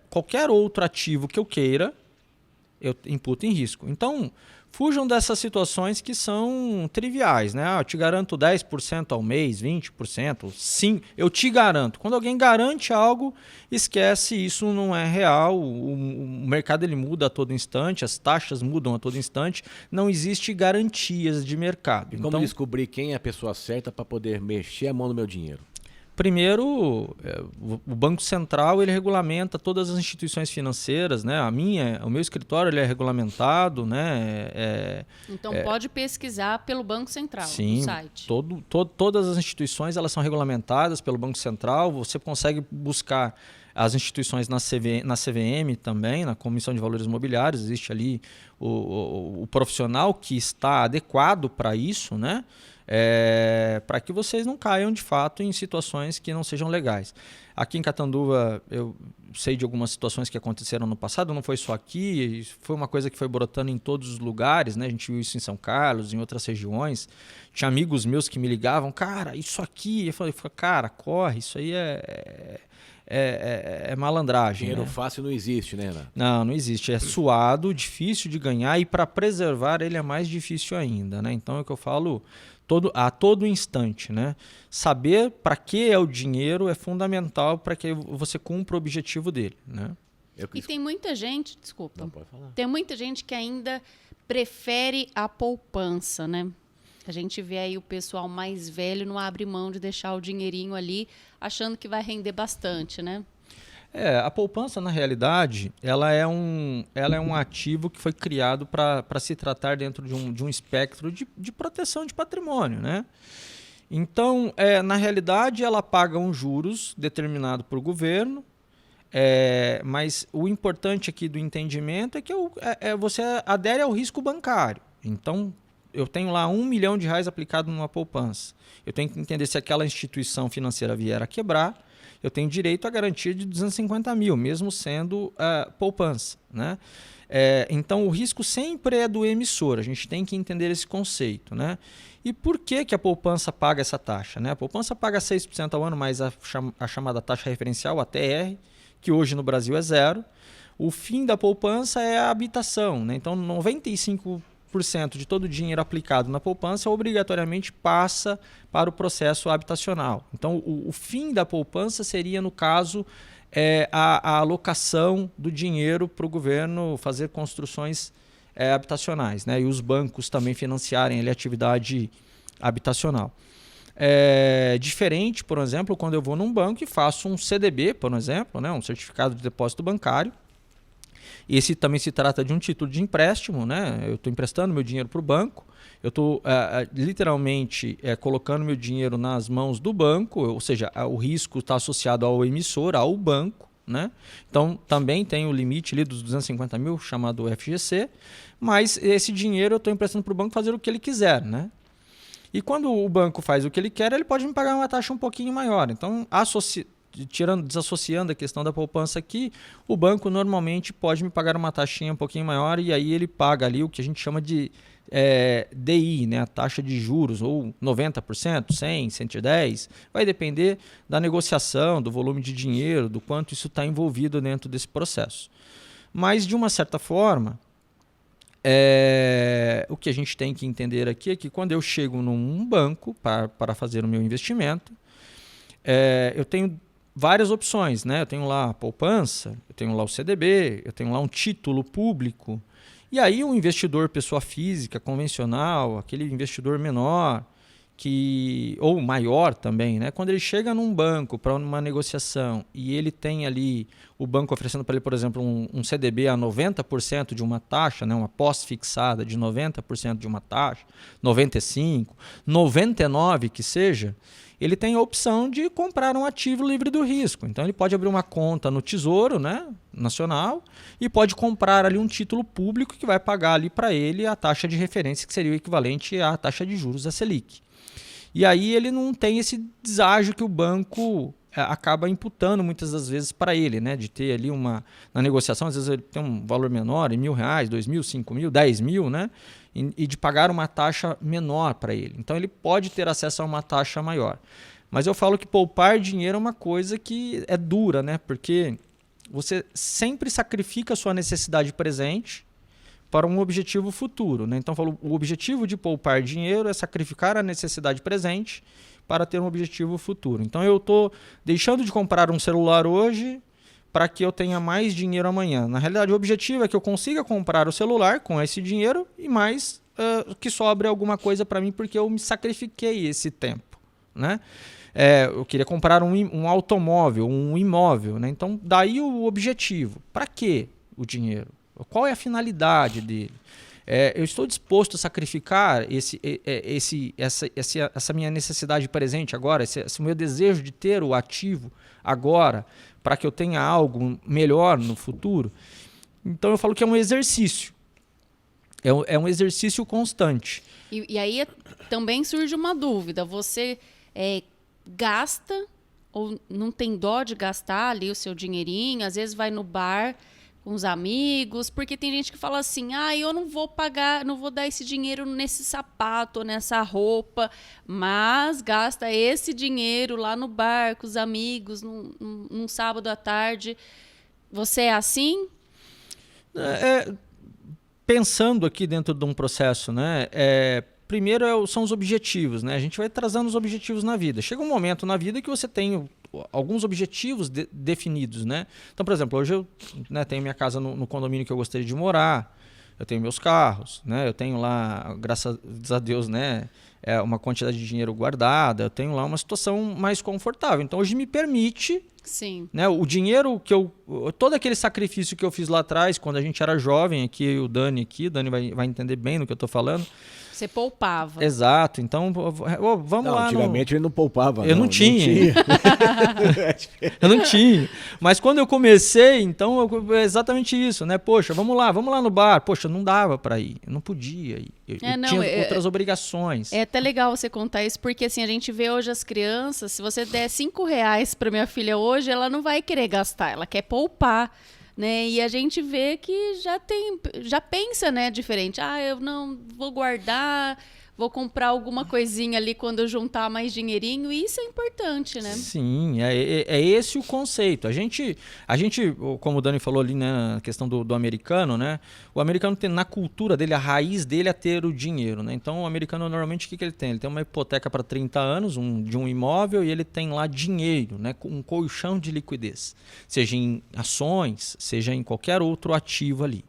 qualquer outro ativo que eu queira, eu imputo em risco. Então, fujam dessas situações que são triviais. Né? Eu te garanto 10% ao mês, 20%. Sim, eu te garanto. Quando alguém garante algo, esquece, isso não é real. O mercado ele muda a todo instante, as taxas mudam a todo instante. Não existe garantias de mercado.
E como descobrir quem é a pessoa certa para poder mexer a mão no meu dinheiro?
Primeiro, o Banco Central ele regulamenta todas as instituições financeiras, né? O meu escritório ele é regulamentado, né?
Então pode pesquisar pelo Banco Central,
sim,
no site.
Todas as instituições elas são regulamentadas pelo Banco Central. Você consegue buscar as instituições na CVM também, na Comissão de Valores Imobiliários. Existe ali o profissional que está adequado para isso, né? Para que vocês não caiam de fato em situações que não sejam legais. Aqui em Catanduva eu sei de algumas situações que aconteceram no passado, não foi só aqui, foi uma coisa que foi brotando em todos os lugares, né? A gente viu isso em São Carlos, em outras regiões. Tinha amigos meus que me ligavam, cara, isso aqui, eu falei, cara, corre, isso aí é malandragem.
Dinheiro fácil não existe, né, Renato?
Não existe. É suado, difícil de ganhar e para preservar ele é mais difícil ainda, né? Então é o que eu falo a todo instante, né? Saber para que é o dinheiro é fundamental para que você cumpra o objetivo dele, né?
E tem muita gente, desculpa,
não, pode falar.
Tem muita gente que ainda prefere a poupança, né? A gente vê aí o pessoal mais velho não abre mão de deixar o dinheirinho ali, achando que vai render bastante, né?
A poupança, na realidade, ela é um ativo que foi criado para se tratar dentro de um espectro de proteção de patrimônio, né? Então, na realidade, ela paga um juros determinado por governo, mas o importante aqui do entendimento é que você adere ao risco bancário. Então, eu tenho lá R$1 milhão aplicado numa poupança. Eu tenho que entender se aquela instituição financeira vier a quebrar, eu tenho direito à garantia de 250 mil, mesmo sendo poupança, né? Então, o risco sempre é do emissor. A gente tem que entender esse conceito, né? E por que a poupança paga essa taxa, né? A poupança paga 6% ao ano, mais a chamada taxa referencial, a TR, que hoje no Brasil é 0%. O fim da poupança é a habitação, né? Então, 95% de todo o dinheiro aplicado na poupança obrigatoriamente passa para o processo habitacional. Então, o fim da poupança seria, no caso, a alocação do dinheiro para o governo fazer construções habitacionais, né? E os bancos também financiarem a atividade habitacional. Diferente, por exemplo, quando eu vou num banco e faço um CDB, por exemplo, né? Um certificado de depósito bancário. Esse também se trata de um título de empréstimo, né? Eu estou emprestando meu dinheiro para o banco, eu estou literalmente colocando meu dinheiro nas mãos do banco, ou seja, o risco está associado ao emissor, ao banco, né? Então também tem o limite ali dos 250 mil, chamado FGC, mas esse dinheiro eu estou emprestando para o banco fazer o que ele quiser, né? E quando o banco faz o que ele quer, ele pode me pagar uma taxa um pouquinho maior. Então, desassociando a questão da poupança aqui, o banco normalmente pode me pagar uma taxinha um pouquinho maior e aí ele paga ali o que a gente chama de DI, né, a taxa de juros, ou 90%, 100%, 110%, vai depender da negociação, do volume de dinheiro, do quanto isso está envolvido dentro desse processo. Mas, de uma certa forma, o que a gente tem que entender aqui é que quando eu chego num banco para fazer o meu investimento, eu tenho várias opções, né? Eu tenho lá a poupança, eu tenho lá o CDB, eu tenho lá um título público. E aí o investidor, pessoa física, convencional, aquele investidor menor, ou maior também, né? Quando ele chega num banco para uma negociação e ele tem ali o banco oferecendo para ele, por exemplo, um CDB a 90% de uma taxa, né? Uma pós-fixada de 90% de uma taxa, 95%, 99% que seja, ele tem a opção de comprar um ativo livre do risco. Então ele pode abrir uma conta no Tesouro, né, Nacional, e pode comprar ali um título público que vai pagar ali para ele a taxa de referência, que seria o equivalente à taxa de juros da Selic. E aí ele não tem esse deságio que o banco acaba imputando muitas das vezes para ele, né, de ter ali na negociação, às vezes ele tem um valor menor, em R$1.000, R$2.000, R$5.000, R$10.000, né, e de pagar uma taxa menor para ele. Então ele pode ter acesso a uma taxa maior. Mas eu falo que poupar dinheiro é uma coisa que é dura, né, porque você sempre sacrifica a sua necessidade presente para um objetivo futuro, né? Então eu falo, o objetivo de poupar dinheiro é sacrificar a necessidade presente para ter um objetivo futuro. Então eu estou deixando de comprar um celular hoje para que eu tenha mais dinheiro amanhã. Na realidade, o objetivo é que eu consiga comprar o celular com esse dinheiro e mais que sobre alguma coisa para mim, porque eu me sacrifiquei esse tempo, né? Eu queria comprar um automóvel, um imóvel, né? Então, daí o objetivo. Para que o dinheiro? Qual é a finalidade dele? Eu estou disposto a sacrificar essa minha necessidade presente agora, esse meu desejo de ter o ativo agora, para que eu tenha algo melhor no futuro? Então eu falo que é um exercício. É um exercício constante.
E aí também surge uma dúvida. Você gasta ou não tem dó de gastar ali o seu dinheirinho? Às vezes vai no bar com os amigos, porque tem gente que fala assim, eu não vou pagar, não vou dar esse dinheiro nesse sapato, nessa roupa, mas gasta esse dinheiro lá no bar com os amigos, num sábado à tarde. Você é assim?
Pensando aqui dentro de um processo, né? Primeiro são os objetivos, né? A gente vai trazendo os objetivos na vida. Chega um momento na vida que você tem alguns objetivos definidos, né? Então, por exemplo, hoje eu tenho minha casa no condomínio que eu gostaria de morar, eu tenho meus carros, né? Eu tenho lá, graças a Deus, né, uma quantidade de dinheiro guardada, eu tenho lá uma situação mais confortável. Então, hoje me permite,
sim,
né, o dinheiro todo aquele sacrifício que eu fiz lá atrás, quando a gente era jovem, aqui o Dani vai entender bem do que eu estou falando.
Você poupava.
Exato. Então, vamos lá.
Antigamente ele não poupava.
Eu não tinha. Eu não tinha. Mas quando eu comecei, então, é exatamente isso, né? Poxa, vamos lá no bar. Poxa, não dava para ir. Eu não podia ir. Eu tinha outras obrigações.
É até legal você contar isso, porque assim, a gente vê hoje as crianças, se você der R$5 para minha filha hoje, ela não vai querer gastar, ela quer poupar. Né? E a gente vê que já pensa, né, diferente. Eu não vou guardar, vou comprar alguma coisinha ali quando eu juntar mais dinheirinho. E isso é importante, né?
Sim, é esse o conceito. A gente, como o Dani falou ali, né, na questão do americano, né? O americano tem na cultura dele, a raiz dele é ter o dinheiro, né? Então o americano normalmente o que ele tem? Ele tem uma hipoteca para 30 anos de um imóvel e ele tem lá dinheiro, né? Um colchão de liquidez, seja em ações, seja em qualquer outro ativo ali.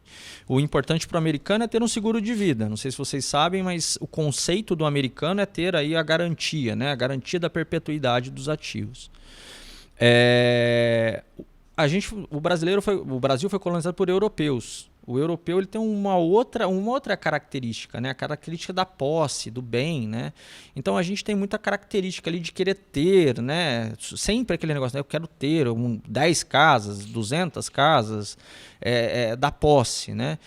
O importante para o americano é ter um seguro de vida. Não sei se vocês sabem, mas o conceito do americano é ter aí a garantia, né? A garantia da perpetuidade dos ativos. O Brasil foi colonizado por europeus. O europeu ele tem uma outra característica, né? A característica da posse, do bem, né? Então a gente tem muita característica ali de querer ter, né? Sempre aquele negócio, né? Eu quero ter 10 casas, 200 casas, da posse, né?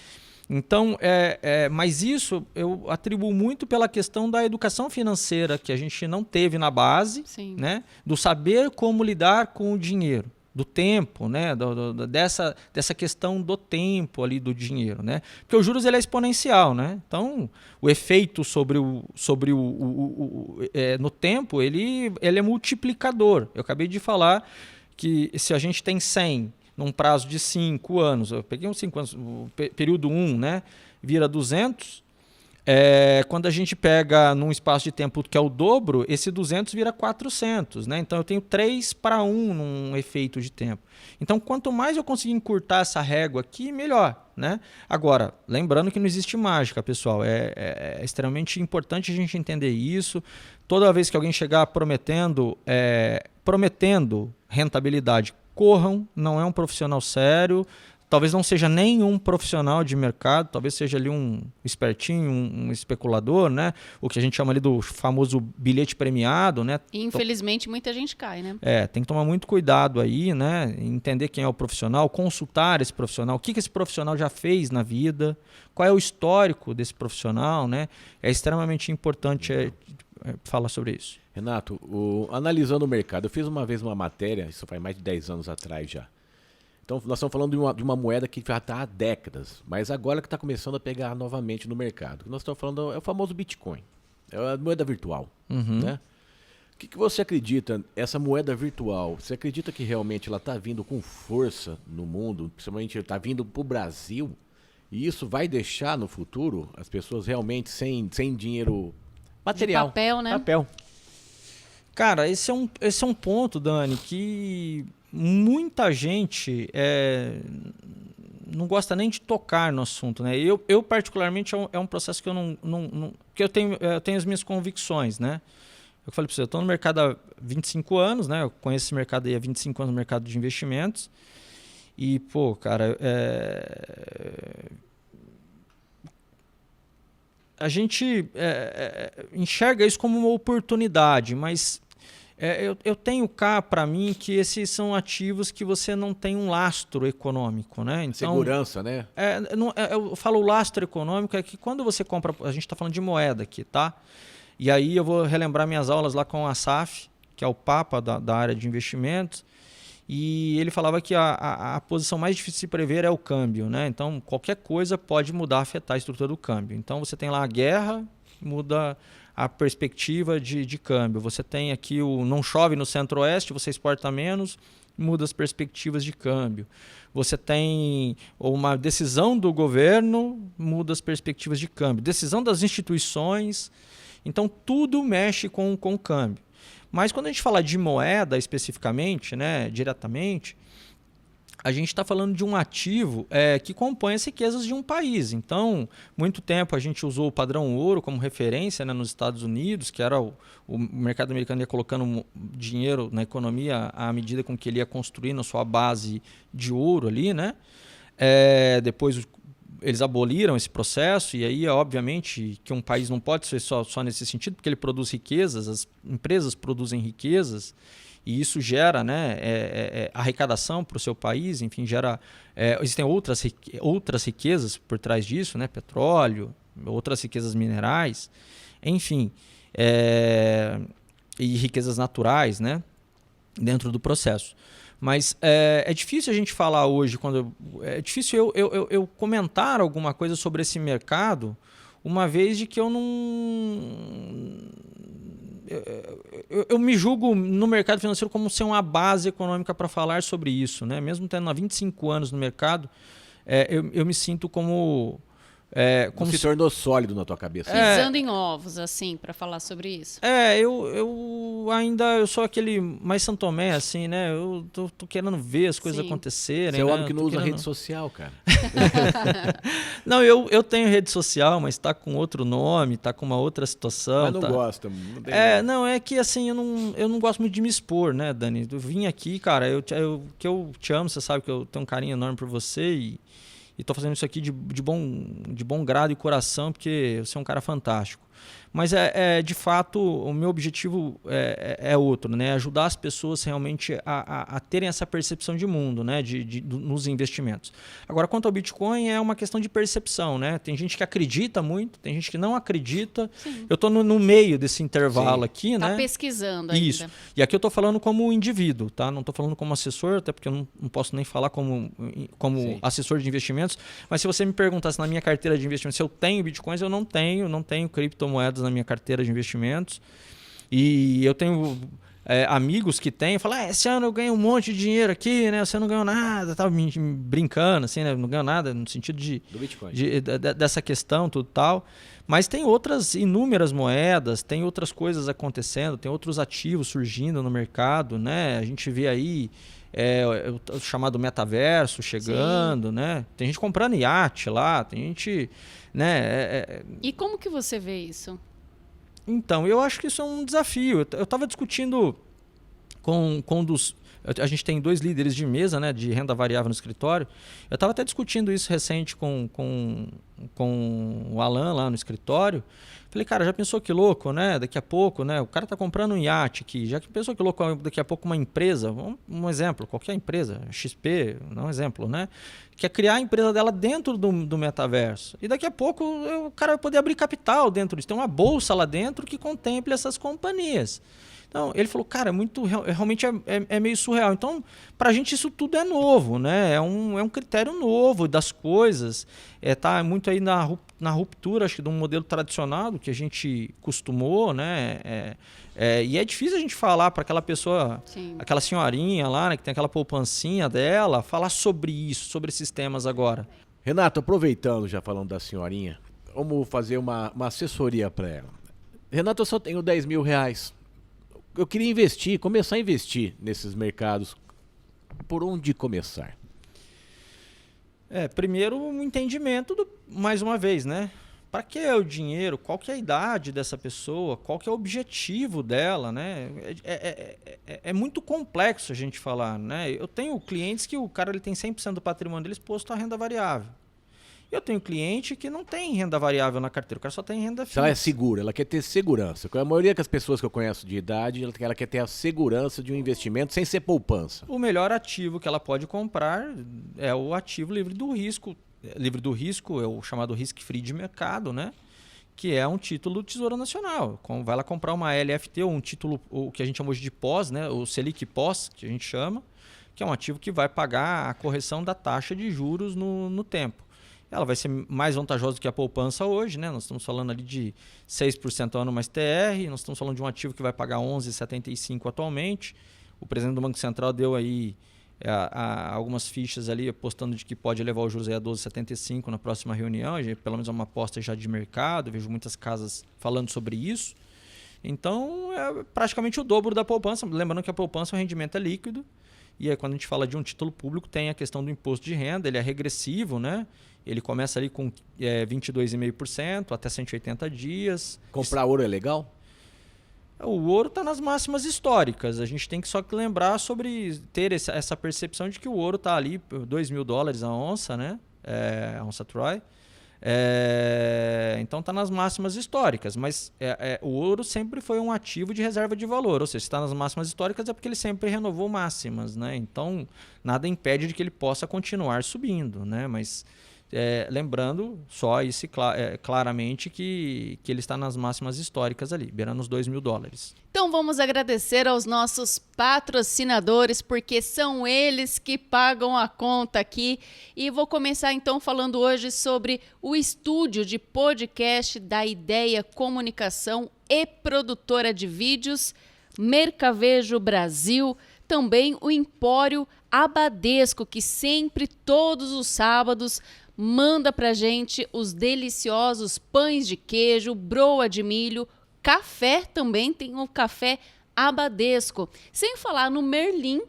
Então, mas isso eu atribuo muito pela questão da educação financeira que a gente não teve na base,
sim,
né? Do saber como lidar com o dinheiro. do tempo, né? Dessa questão do tempo ali do dinheiro, né? Porque o juros ele é exponencial, né? Então, o efeito no tempo, ele é multiplicador. Eu acabei de falar que se a gente tem 100 num prazo de 5 anos, eu peguei uns 5 anos, o período 1, né? Vira 200. Quando a gente pega num espaço de tempo que é o dobro, esse 200 vira 400, né? Então eu tenho 3:1 num efeito de tempo. Então quanto mais eu conseguir encurtar essa régua aqui, melhor, né? Agora, lembrando que não existe mágica, pessoal. É extremamente importante a gente entender isso. Toda vez que alguém chegar prometendo rentabilidade, corram, não é um profissional sério. Talvez não seja nenhum profissional de mercado, talvez seja ali um espertinho, um especulador, né? O que a gente chama ali do famoso bilhete premiado, né?
E, infelizmente, muita gente cai, né?
Tem que tomar muito cuidado aí, né? Entender quem é o profissional, consultar esse profissional, o que esse profissional já fez na vida, qual é o histórico desse profissional, né? É extremamente importante falar sobre isso.
Renato, analisando o mercado, eu fiz uma vez uma matéria, isso faz mais de 10 anos atrás já. Então, nós estamos falando de uma moeda que já está há décadas, mas agora que está começando a pegar novamente no mercado. O que nós estamos falando é o famoso Bitcoin, é a moeda virtual. Né? O que você acredita, essa moeda virtual, você acredita que realmente ela está vindo com força no mundo, principalmente está vindo para o Brasil, e isso vai deixar no futuro as pessoas realmente sem dinheiro material?
De papel, né?
Papel.
Cara, esse é um ponto, Dani, que muita gente não gosta nem de tocar no assunto, né? Eu particularmente, é um processo que eu não que eu tenho as minhas convicções, né? Eu falei para você, eu estou no mercado há 25 anos, né? Eu conheço esse mercado aí há 25 anos no mercado de investimentos. E, pô, cara, a gente enxerga isso como uma oportunidade, mas eu tenho cá para mim que esses são ativos que você não tem um lastro econômico, né? Então,
segurança, né?
Eu falo lastro econômico é que quando você compra, a gente está falando de moeda aqui, tá? E aí eu vou relembrar minhas aulas lá com o Asaf, que é o papa da área de investimentos, e ele falava que a posição mais difícil de se prever é o câmbio, né? Então qualquer coisa pode mudar, afetar a estrutura do câmbio. Então você tem lá a guerra, muda a perspectiva de câmbio. Você tem aqui não chove no centro-oeste, você exporta menos, muda as perspectivas de câmbio. Você tem uma decisão do governo, muda as perspectivas de câmbio. Decisão das instituições. Então, tudo mexe com o câmbio. Mas quando a gente fala de moeda especificamente, né, diretamente, a gente está falando de um ativo que compõe as riquezas de um país. Então, muito tempo a gente usou o padrão ouro como referência, né, nos Estados Unidos, que era o mercado americano ia colocando dinheiro na economia à medida com que ele ia construindo a sua base de ouro ali, né? Depois eles aboliram esse processo e aí, obviamente, que um país não pode ser só nesse sentido, porque ele produz riquezas, as empresas produzem riquezas, e isso gera, né, arrecadação para o seu país, enfim, existem outras riquezas por trás disso, né, petróleo, outras riquezas minerais, enfim, e riquezas naturais, né, dentro do processo. Mas é difícil a gente falar hoje, é difícil eu comentar alguma coisa sobre esse mercado, uma vez de que eu não... Eu me julgo no mercado financeiro como ser uma base econômica para falar sobre isso, né? Mesmo tendo há 25 anos no mercado, eu me sinto como
se tornou sólido na tua cabeça.
Pisando em ovos, assim, para falar sobre isso.
Eu sou aquele mais São Tomé, assim, né? Eu tô querendo ver as coisas acontecerem.
Você é o
né?
homem que não usa rede social, cara.
Não, eu tenho rede social, mas tá com outro nome, tá com uma outra situação.
Mas não gosta.
Não, é que assim, eu não gosto muito de me expor, né, Dani? Eu vim aqui, cara, que eu te amo, você sabe que eu tenho um carinho enorme por você e tô fazendo isso aqui de bom grado e coração, porque você é um cara fantástico. Mas, de fato, o meu objetivo é outro, né? Ajudar as pessoas realmente a terem essa percepção de mundo, né? Nos investimentos. Agora, quanto ao Bitcoin, é uma questão de percepção, né? Tem gente que acredita muito, tem gente que não acredita. Sim. Eu estou no meio desse intervalo aqui, né?
Está pesquisando ainda.
Isso. E aqui eu estou falando como indivíduo, tá? Não estou falando como assessor, até porque eu não posso nem falar como assessor de investimentos. Mas se você me perguntasse na minha carteira de investimentos se eu tenho Bitcoins, eu não tenho criptomoedas na minha carteira de investimentos. E eu tenho amigos que têm, falam, esse ano eu ganhei um monte de dinheiro aqui, né? Você não ganhou nada, tava brincando, assim, né? Não ganhou nada no sentido do Bitcoin. Dessa questão, tudo tal. Mas tem outras inúmeras moedas, tem outras coisas acontecendo, tem outros ativos surgindo no mercado, né? A gente vê aí o chamado metaverso chegando, Sim. né? Tem gente comprando iate lá, tem gente, né?
E como que você vê isso?
Então, eu acho que isso é um desafio. Eu estava discutindo com um dos... A gente tem 2 líderes de mesa, né, de renda variável no escritório. Eu estava até discutindo isso recente com o Alan lá no escritório. Falei, cara, já pensou que louco, né? Daqui a pouco, né? O cara está comprando um iate aqui. Já pensou que louco daqui a pouco uma empresa, um exemplo, qualquer empresa, XP, não é um exemplo, né? Quer criar a empresa dela dentro do metaverso. E daqui a pouco o cara vai poder abrir capital dentro disso. Tem uma bolsa lá dentro que contemple essas companhias. Então, ele falou, cara, realmente é meio surreal. Então, para a gente isso tudo é novo, né? É um critério novo das coisas. Tá muito aí na ruptura, acho que, de um modelo tradicional do que a gente costumou, né? E é difícil a gente falar para aquela pessoa, Sim. aquela senhorinha lá, né, que tem aquela poupancinha dela, falar sobre isso, sobre esses temas agora.
Renato, aproveitando, já falando da senhorinha, vamos fazer uma assessoria para ela. Renato, eu só tenho R$10.000. Eu queria começar a investir nesses mercados. Por onde começar?
Primeiro um entendimento, mais uma vez, né? Para que é o dinheiro? Qual que é a idade dessa pessoa? Qual que é o objetivo dela, né? É muito complexo a gente falar, né? Eu tenho clientes que o cara ele tem 100% do patrimônio dele exposto à renda variável. Eu tenho cliente que não tem renda variável na carteira, o cara só tem renda fixa.
Ela é segura, ela quer ter segurança. A maioria das pessoas que eu conheço de idade, ela quer ter a segurança de um investimento sem ser poupança.
O melhor ativo que ela pode comprar é o ativo livre do risco. Livre do risco é o chamado risk-free de mercado, né? Que é um título do Tesouro Nacional. Vai lá comprar uma LFT ou um título, o que a gente chama hoje de pós, né? O Selic pós, que a gente chama, que é um ativo que vai pagar a correção da taxa de juros no tempo. Ela vai ser mais vantajosa do que a poupança hoje, né? Nós estamos falando ali de 6% ao ano mais TR, nós estamos falando de um ativo que vai pagar 11,75 atualmente. O presidente do Banco Central deu aí algumas fichas ali apostando de que pode elevar os juros aí a 12,75 na próxima reunião. Pelo menos é uma aposta já de mercado, eu vejo muitas casas falando sobre isso. Então, é praticamente o dobro da poupança. Lembrando que a poupança, o rendimento é líquido. E aí, quando a gente fala de um título público, tem a questão do imposto de renda, ele é regressivo, né? Ele começa ali com 22,5% até 180 dias.
Comprar ouro é legal?
O ouro está nas máximas históricas. A gente tem que só lembrar sobre ter essa percepção de que o ouro está ali, $2.000 a onça, né? A onça Troy. Então está nas máximas históricas, mas o ouro sempre foi um ativo de reserva de valor, ou seja, se está nas máximas históricas é porque ele sempre renovou máximas, né? Então nada impede de que ele possa continuar subindo, né? Mas lembrando só claramente que ele está nas máximas históricas ali, beirando os $2.000.
Então vamos agradecer aos nossos patrocinadores, porque são eles que pagam a conta aqui. E vou começar então falando hoje sobre o estúdio de podcast da Ideia Comunicação e produtora de vídeos, Mercavejo Brasil, também o Empório Abadesco, que sempre, todos os sábados, manda pra gente os deliciosos pães de queijo, broa de milho, café também, tem o café Abadesco. Sem falar no Merlin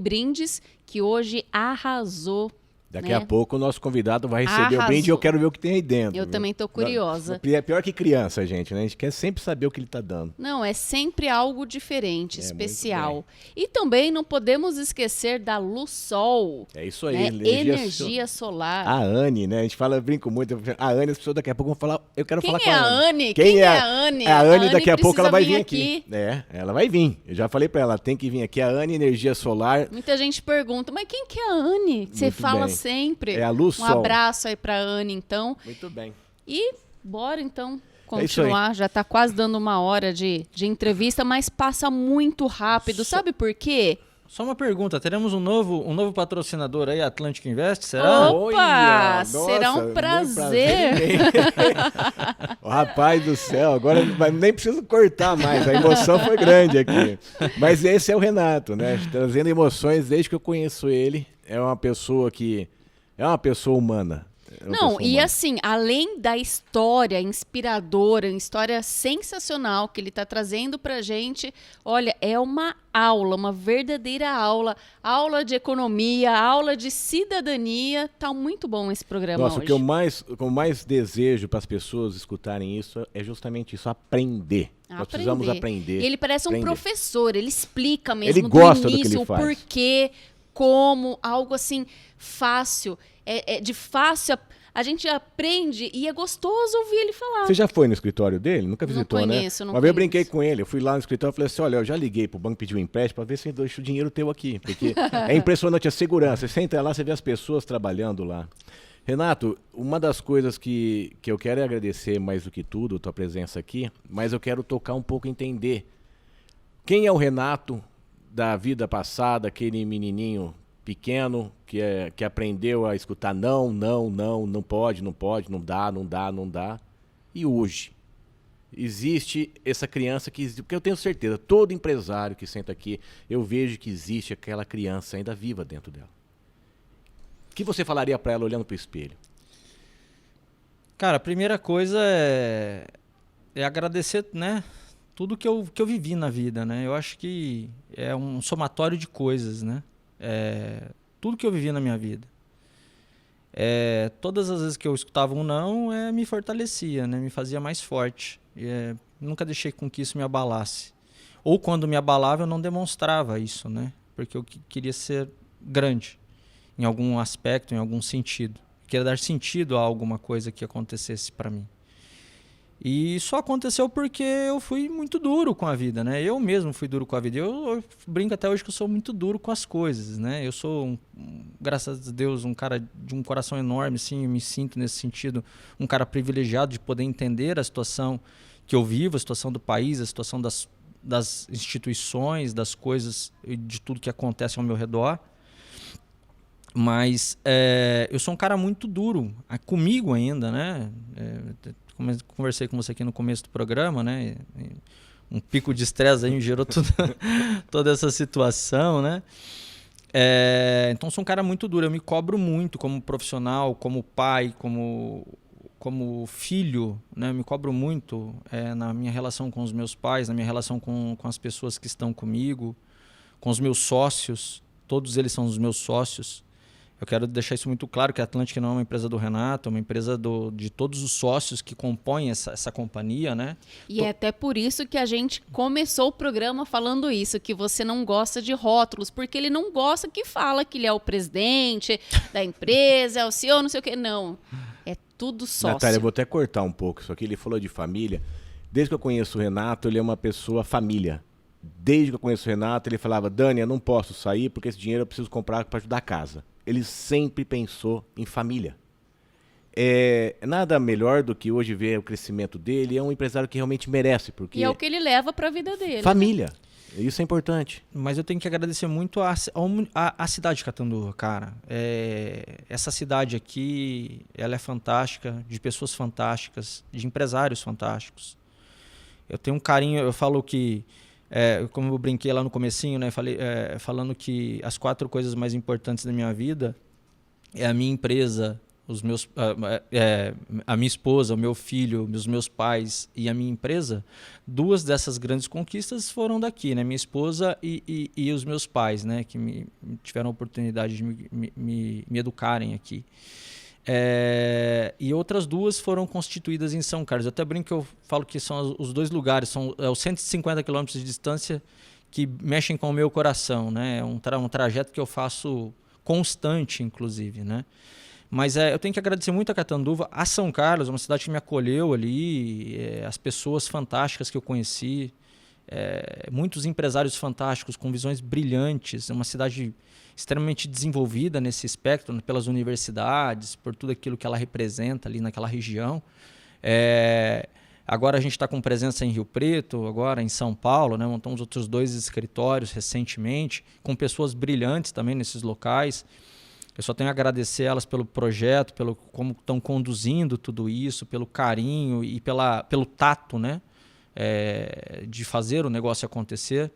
Brindes, que hoje arrasou
Daqui
né?
a pouco o nosso convidado vai receber o brinde e eu quero ver o que tem aí dentro.
Eu também tô curiosa.
É pior que criança, gente, né? A gente quer sempre saber o que ele tá dando.
Não, é sempre algo diferente,
É,
especial. E também não podemos esquecer da Luz Sol.
É isso aí,
né? Energia solar.
A Anne, né? A gente fala, brinco muito. A Anne, as pessoas daqui a pouco vão falar. Eu quero falar com a
Anne?
Quem é
a Anne?
A Anne daqui a pouco ela vai vir
aqui.
É, ela vai vir. Eu já falei pra ela, tem que vir aqui. A Anne Energia Solar.
Muita gente pergunta, mas quem que é a Anne? Você fala
bem.
sempre.
É a Luz
Um
Sol.
abraço aí pra Anne, então.
Muito bem.
E bora, então,
É isso aí.
continuar. Já tá quase dando uma hora de entrevista, mas passa muito rápido. Sabe por quê?
Só uma pergunta, teremos um novo patrocinador aí, Atlântico Invest, será?
Opa!
Olha,
Será
nossa,
um prazer.
O rapaz do céu, agora nem preciso cortar mais, a emoção foi grande aqui. Mas esse é o Renato, né? Trazendo emoções desde que eu conheço ele. É uma pessoa humana.
Não, e assim, além da história inspiradora, uma história sensacional que ele está trazendo pra gente, olha, é uma aula, uma verdadeira aula de economia, aula de cidadania. Tá muito bom esse programa
Nossa,
hoje.
o que eu mais desejo para as pessoas escutarem isso é justamente isso, aprender. Nós precisamos aprender.
E ele parece um professor, ele explica mesmo
Ele gosta
do
do que
início,
ele
o
faz.
porquê, como, algo assim fácil, de fácil. A gente aprende e é gostoso ouvir ele falar.
Você já foi no escritório dele? Nunca visitou,
Não conheço,
né?
não
Uma vez eu
conheço.
brinquei com ele, eu fui lá no escritório e falei assim, olha, eu já liguei pro banco pedir um empréstimo para ver se deixa o dinheiro teu aqui, porque é impressionante a segurança. Você entra lá, você vê as pessoas trabalhando lá. Renato, uma das coisas que eu quero é agradecer mais do que tudo a tua presença aqui, mas eu quero tocar um pouco, entender quem é o Renato da vida passada, aquele menininho pequeno que aprendeu a escutar não pode, não dá. E hoje existe essa criança porque eu tenho certeza, todo empresário que senta aqui, eu vejo que existe aquela criança ainda viva dentro dela. O que você falaria para ela olhando para o espelho?
Cara, a primeira coisa é agradecer, né, tudo que eu vivi na vida, né? Eu acho que é um somatório de coisas, né? Tudo que eu vivi na minha vida. Todas as vezes que eu escutava um não, me fortalecia, né? Me fazia mais forte. Nunca deixei com que isso me abalasse. Ou quando me abalava, eu não demonstrava isso, né? Porque eu queria ser grande em algum aspecto, em algum sentido. Eu queria dar sentido a alguma coisa que acontecesse para mim. E isso aconteceu porque eu fui muito duro com a vida, né? Eu mesmo fui duro com a vida. Eu brinco até hoje que eu sou muito duro com as coisas, né? Eu sou, graças a Deus, um cara de um coração enorme, sim. Eu me sinto nesse sentido um cara privilegiado de poder entender a situação que eu vivo, a situação do país, a situação das instituições, das coisas e de tudo que acontece ao meu redor. Mas eu sou um cara muito duro, comigo ainda, né? Conversei com você aqui no começo do programa, né? Um pico de estresse aí me gerou toda essa situação, né? Então sou um cara muito duro, eu me cobro muito como profissional, como pai, como filho, né? Eu me cobro muito na minha relação com os meus pais, na minha relação com as pessoas que estão comigo, com os meus sócios, todos eles são os meus sócios. Eu quero deixar isso muito claro, que a Atlântica não é uma empresa do Renato, é uma empresa de todos os sócios que compõem essa companhia, né?
E é até por isso que a gente começou o programa falando isso, que você não gosta de rótulos, porque ele não gosta que fala que ele é o presidente da empresa, é o CEO, não sei o quê. Não, é tudo sócio.
Natália, eu vou até cortar um pouco isso aqui. Ele falou de família. Desde que eu conheço o Renato, ele é uma pessoa família. Desde que eu conheço o Renato, ele falava, Dani, eu não posso sair porque esse dinheiro eu preciso comprar para ajudar a casa. Ele sempre pensou em família. Nada melhor do que hoje ver o crescimento dele. É um empresário que realmente merece, porque...
E é o que ele leva para a vida dele.
Família.
Né?
Isso é importante.
Mas eu tenho que agradecer muito a cidade de Catanduva, cara. Essa cidade aqui, ela é fantástica, de pessoas fantásticas, de empresários fantásticos. Eu tenho um carinho, eu falo que... como eu brinquei lá no comecinho, né, falando que as 4 coisas mais importantes da minha vida é a minha empresa, a minha esposa, o meu filho, os meus pais e a minha empresa, 2 dessas grandes conquistas foram daqui, né? Minha esposa e os meus pais, né? Que tiveram a oportunidade de me educarem aqui. E outras 2 foram constituídas em São Carlos. Eu até brinco que eu falo que são os 2 lugares, são os 150 quilômetros de distância que mexem com o meu coração, né? É um trajeto que eu faço constante, inclusive, né? Mas eu tenho que agradecer muito a Catanduva, a São Carlos, uma cidade que me acolheu ali, as pessoas fantásticas que eu conheci, muitos empresários fantásticos com visões brilhantes, uma cidade extremamente desenvolvida nesse espectro, pelas universidades, por tudo aquilo que ela representa ali naquela região. Agora a gente está com presença em Rio Preto, agora em São Paulo, né? Montamos outros 2 escritórios recentemente, com pessoas brilhantes também nesses locais. Eu só tenho a agradecer elas pelo projeto, pelo como estão conduzindo tudo isso, pelo carinho e pelo tato, né? De fazer o negócio acontecer.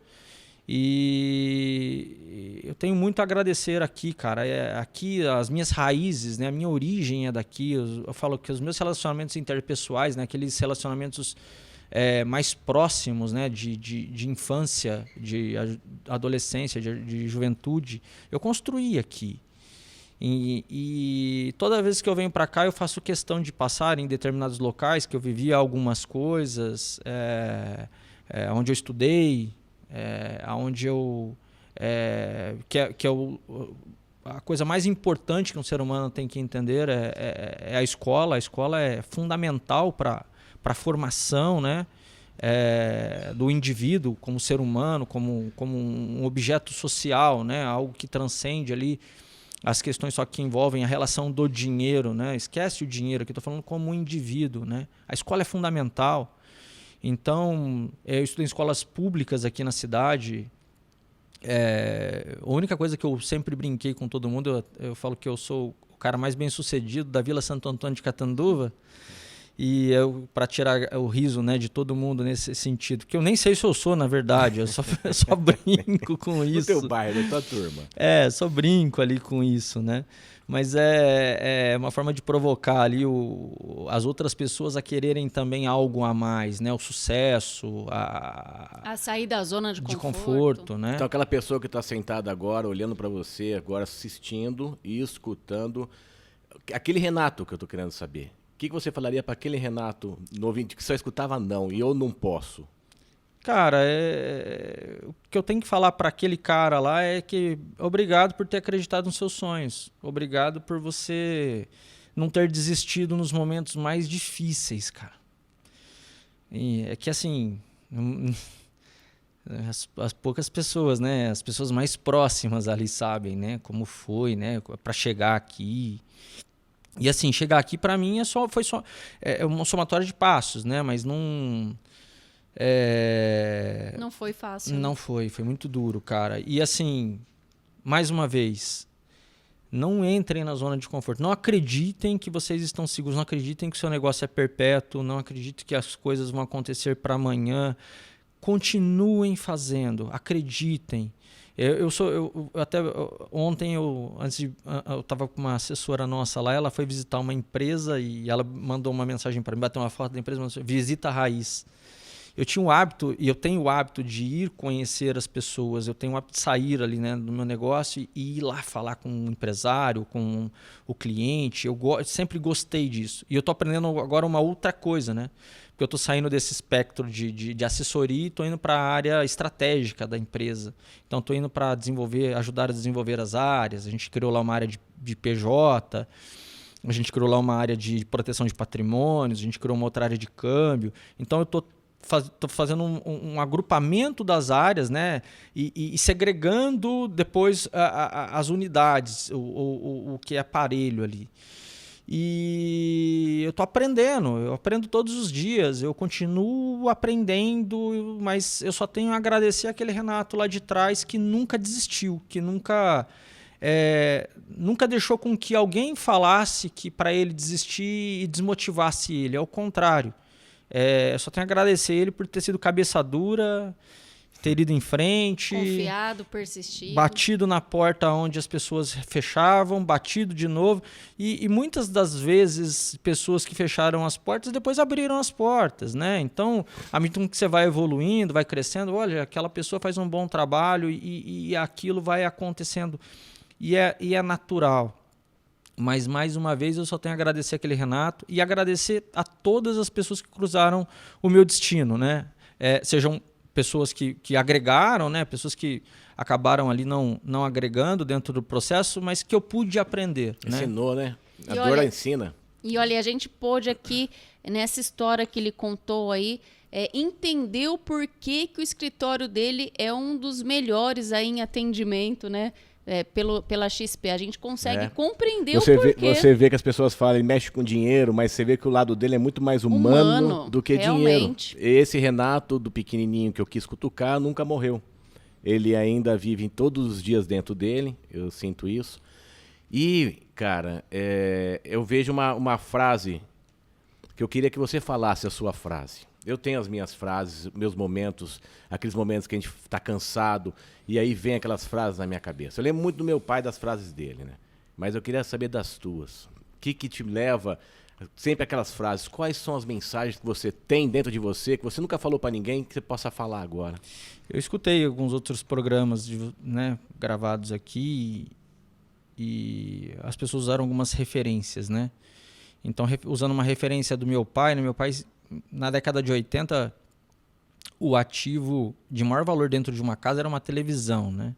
E eu tenho muito a agradecer aqui, cara. Aqui as minhas raízes, né? A minha origem é daqui. Eu falo que os meus relacionamentos interpessoais, né? Aqueles relacionamentos mais próximos, né? De infância, de adolescência, de juventude, eu construí aqui. E toda vez que eu venho para cá, eu faço questão de passar em determinados locais que eu vivi algumas coisas, onde eu estudei, onde eu... a coisa mais importante que um ser humano tem que entender é a escola. A escola é fundamental para a formação, né? Do indivíduo como ser humano, como um objeto social, né? Algo que transcende ali as questões só que envolvem a relação do dinheiro, né? Esquece o dinheiro, aqui estou falando como um indivíduo, né? A escola é fundamental. Então, eu estudei em escolas públicas aqui na cidade. A única coisa que eu sempre brinquei com todo mundo, eu falo que eu sou o cara mais bem sucedido da Vila Santo Antônio de Catanduva. E para tirar o riso, né, de todo mundo nesse sentido, que eu nem sei se eu sou, na verdade, eu só brinco com isso.
No teu bairro, na tua turma.
Só brinco ali com isso, né? Mas é uma forma de provocar ali as outras pessoas a quererem também algo a mais, né? O sucesso,
a sair da zona de
conforto, né?
Então aquela pessoa que está sentada agora, olhando para você, agora assistindo e escutando, aquele Renato que eu estou querendo saber. O que você falaria para aquele Renato novinho que só escutava não e eu não posso?
Cara, o que eu tenho que falar para aquele cara lá é que obrigado por ter acreditado nos seus sonhos. Obrigado por você não ter desistido nos momentos mais difíceis, cara. E é que assim, as poucas pessoas, né, as pessoas mais próximas ali sabem, né, como foi, né, para chegar aqui. E assim, chegar aqui para mim foi uma somatória de passos, né? Mas não...
Não foi fácil.
Não foi muito duro, cara. E assim, mais uma vez, não entrem na zona de conforto. Não acreditem que vocês estão seguros, não acreditem que o seu negócio é perpétuo, não acreditem que as coisas vão acontecer para amanhã. Continuem fazendo, acreditem. Ontem eu estava com uma assessora nossa lá, ela foi visitar uma empresa e ela mandou uma mensagem para mim, bateu uma foto da empresa, visita a raiz. Eu tinha o hábito, e eu tenho o hábito de ir conhecer as pessoas, eu tenho o hábito de sair ali, né, do meu negócio e ir lá falar com o empresário, com o cliente. Eu sempre gostei disso. E eu estou aprendendo agora uma outra coisa, né? Porque eu estou saindo desse espectro de assessoria e estou indo para a área estratégica da empresa. Então, estou indo para ajudar a desenvolver as áreas. A gente criou lá uma área de PJ, a gente criou lá uma área de proteção de patrimônios, a gente criou uma outra área de câmbio. Então, eu estou fazendo um agrupamento das áreas, né? E segregando depois as unidades, o que é aparelho ali. E eu eu aprendo todos os dias, eu continuo aprendendo, mas eu só tenho a agradecer aquele Renato lá de trás que nunca desistiu, que nunca deixou com que alguém falasse que para ele desistir e desmotivasse ele, ao contrário. Eu só tenho a agradecer ele por ter sido cabeça dura, ter ido em frente,
Confiado, persistido.
batido na porta onde as pessoas fechavam, batido de novo. E muitas das vezes, pessoas que fecharam as portas, depois abriram as portas, né? Então, à medida que você vai evoluindo, vai crescendo, olha, aquela pessoa faz um bom trabalho e aquilo vai acontecendo. E é natural. Mas, mais uma vez, eu só tenho a agradecer aquele Renato e agradecer a todas as pessoas que cruzaram o meu destino, né? Sejam pessoas que agregaram, né? Pessoas que acabaram ali não agregando dentro do processo, mas que eu pude aprender.
Ensinou, né? A
E
dor ela ensina.
E olha, a gente pôde aqui, nessa história que ele contou aí, entender o porquê que o escritório dele é um dos melhores aí em atendimento, né? Pela XP. A gente consegue compreender o porquê.
Você vê que as pessoas falam, ele mexe com dinheiro, mas você vê que o lado dele é muito mais humano do que
realmente.
dinheiro. Esse Renato, do pequenininho que eu quis cutucar, nunca morreu. Ele ainda vive todos os dias dentro dele, eu sinto isso. E, cara, eu vejo uma frase que eu queria que você falasse a sua frase. Eu tenho as minhas frases, meus momentos, aqueles momentos que a gente está cansado, e aí vem aquelas frases na minha cabeça. Eu lembro muito do meu pai, das frases dele, né? Mas eu queria saber das tuas. O que te leva sempre aquelas frases? Quais são as mensagens que você tem dentro de você, que você nunca falou para ninguém, que você possa falar agora?
Eu escutei alguns outros programas gravados aqui e as pessoas usaram algumas referências, né? Então, usando uma referência do meu pai, né? Meu pai, na década de 80, o ativo de maior valor dentro de uma casa era uma televisão, né?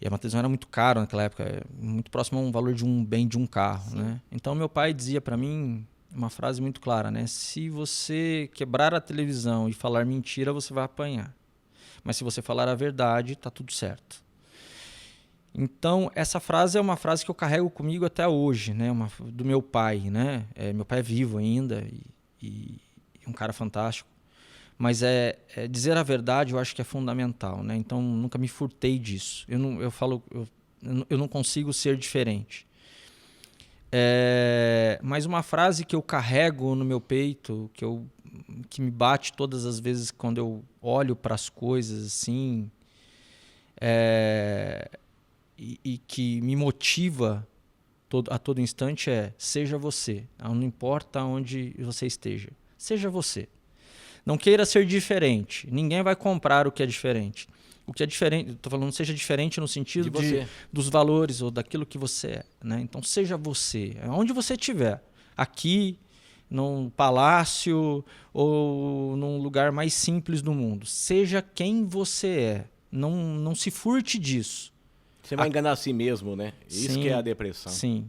E a televisão era muito caro naquela época, muito próximo a um valor de um bem de um carro, né? Então, meu pai dizia para mim uma frase muito clara, né? Se você quebrar a televisão e falar mentira, você vai apanhar. Mas se você falar a verdade, tá tudo certo. Então, essa frase é uma frase que eu carrego comigo até hoje, né? Do meu pai, né? Meu pai é vivo ainda e um cara fantástico. Mas dizer a verdade eu acho que é fundamental, né? Então, nunca me furtei disso. Eu não consigo ser diferente. Mas uma frase que eu carrego no meu peito, que me bate todas as vezes quando eu olho para as coisas assim, e que me motiva a todo instante seja você. Não importa onde você esteja. Seja você. Não queira ser diferente. Ninguém vai comprar o que é diferente. O que é diferente, estou falando, seja diferente no sentido dos valores ou daquilo que você é, né? Então, seja você. Onde você estiver. Aqui, num palácio ou num lugar mais simples do mundo. Seja quem você é. Não se furte disso.
Você vai enganar a si mesmo, né? Isso que é a depressão.
Sim.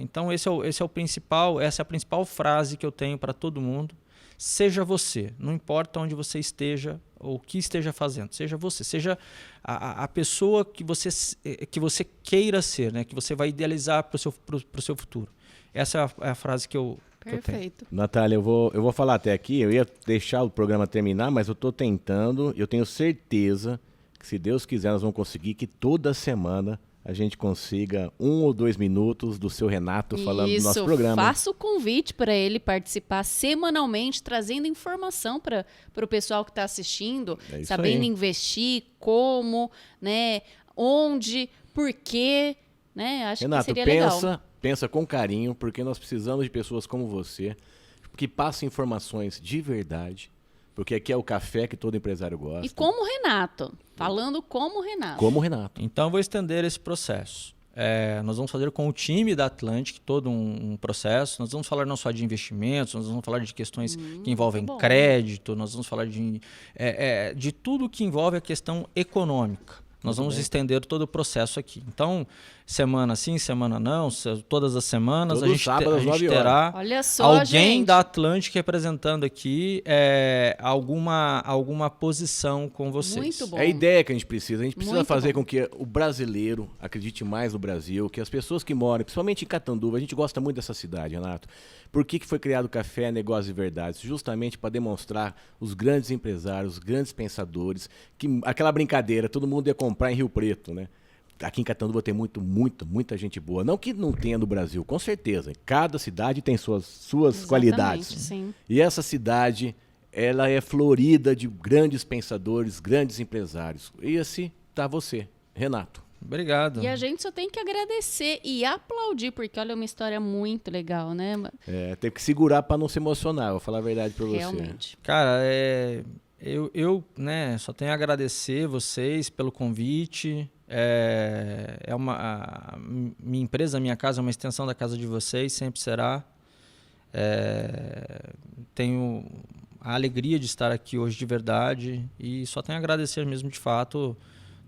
Então, esse é o principal, essa é a principal frase que eu tenho para todo mundo. Seja você, não importa onde você esteja ou o que esteja fazendo, seja você, seja a pessoa que você queira ser, né? Que você vai idealizar para o seu futuro. Essa é a frase que eu tenho.
Perfeito.
Natália, eu vou falar até aqui, eu ia deixar o programa terminar, mas eu estou tentando, eu tenho certeza que se Deus quiser nós vamos conseguir que toda semana a gente consiga 1 ou 2 minutos do seu Renato falando do nosso programa.
Faça o convite para ele participar semanalmente, trazendo informação para o pessoal que está assistindo, sabendo investir, como, né, onde, por quê, né? Acho
Renato,
que seria legal.
Pensa com carinho, porque nós precisamos de pessoas como você, que passem informações de verdade, porque aqui é o café que todo empresário gosta.
E como Renato, falando como Renato.
Como Renato.
Então, eu vou estender esse processo. Nós vamos fazer com o time da Atlantic todo um processo. Nós vamos falar não só de investimentos, nós vamos falar de questões que envolvem crédito, nós vamos falar de tudo que envolve a questão econômica. Nós vamos estender todo o processo aqui. Então, semana sim, semana não, todas as semanas a gente terá alguém da Atlantic representando aqui alguma posição com vocês.
Muito bom.
É a ideia que a gente precisa. A gente precisa fazer com
bom.
que o brasileiro acredite mais no Brasil, que as pessoas que moram, principalmente em Catanduva, a gente gosta muito dessa cidade, Renato. Por que foi criado o Café Negócios e Verdades? Justamente para demonstrar os grandes empresários, os grandes pensadores, que aquela brincadeira, todo mundo ia comprar em Rio Preto, né? Aqui em Catanduva tem muita gente boa. Não que não tenha no Brasil, com certeza. Cada cidade tem suas qualidades.
Sim.
E essa cidade ela é florida de grandes pensadores, grandes empresários. E esse tá você, Renato.
Obrigado.
E a gente só tem que agradecer e aplaudir, porque olha, é uma história muito legal, né?
Tem que segurar para não se emocionar, vou falar a verdade para você.
Realmente.
Cara, eu né, só tenho a agradecer vocês pelo convite. Minha empresa, minha casa é uma extensão da casa de vocês, sempre será. Tenho a alegria de estar aqui hoje de verdade e só tenho a agradecer mesmo de fato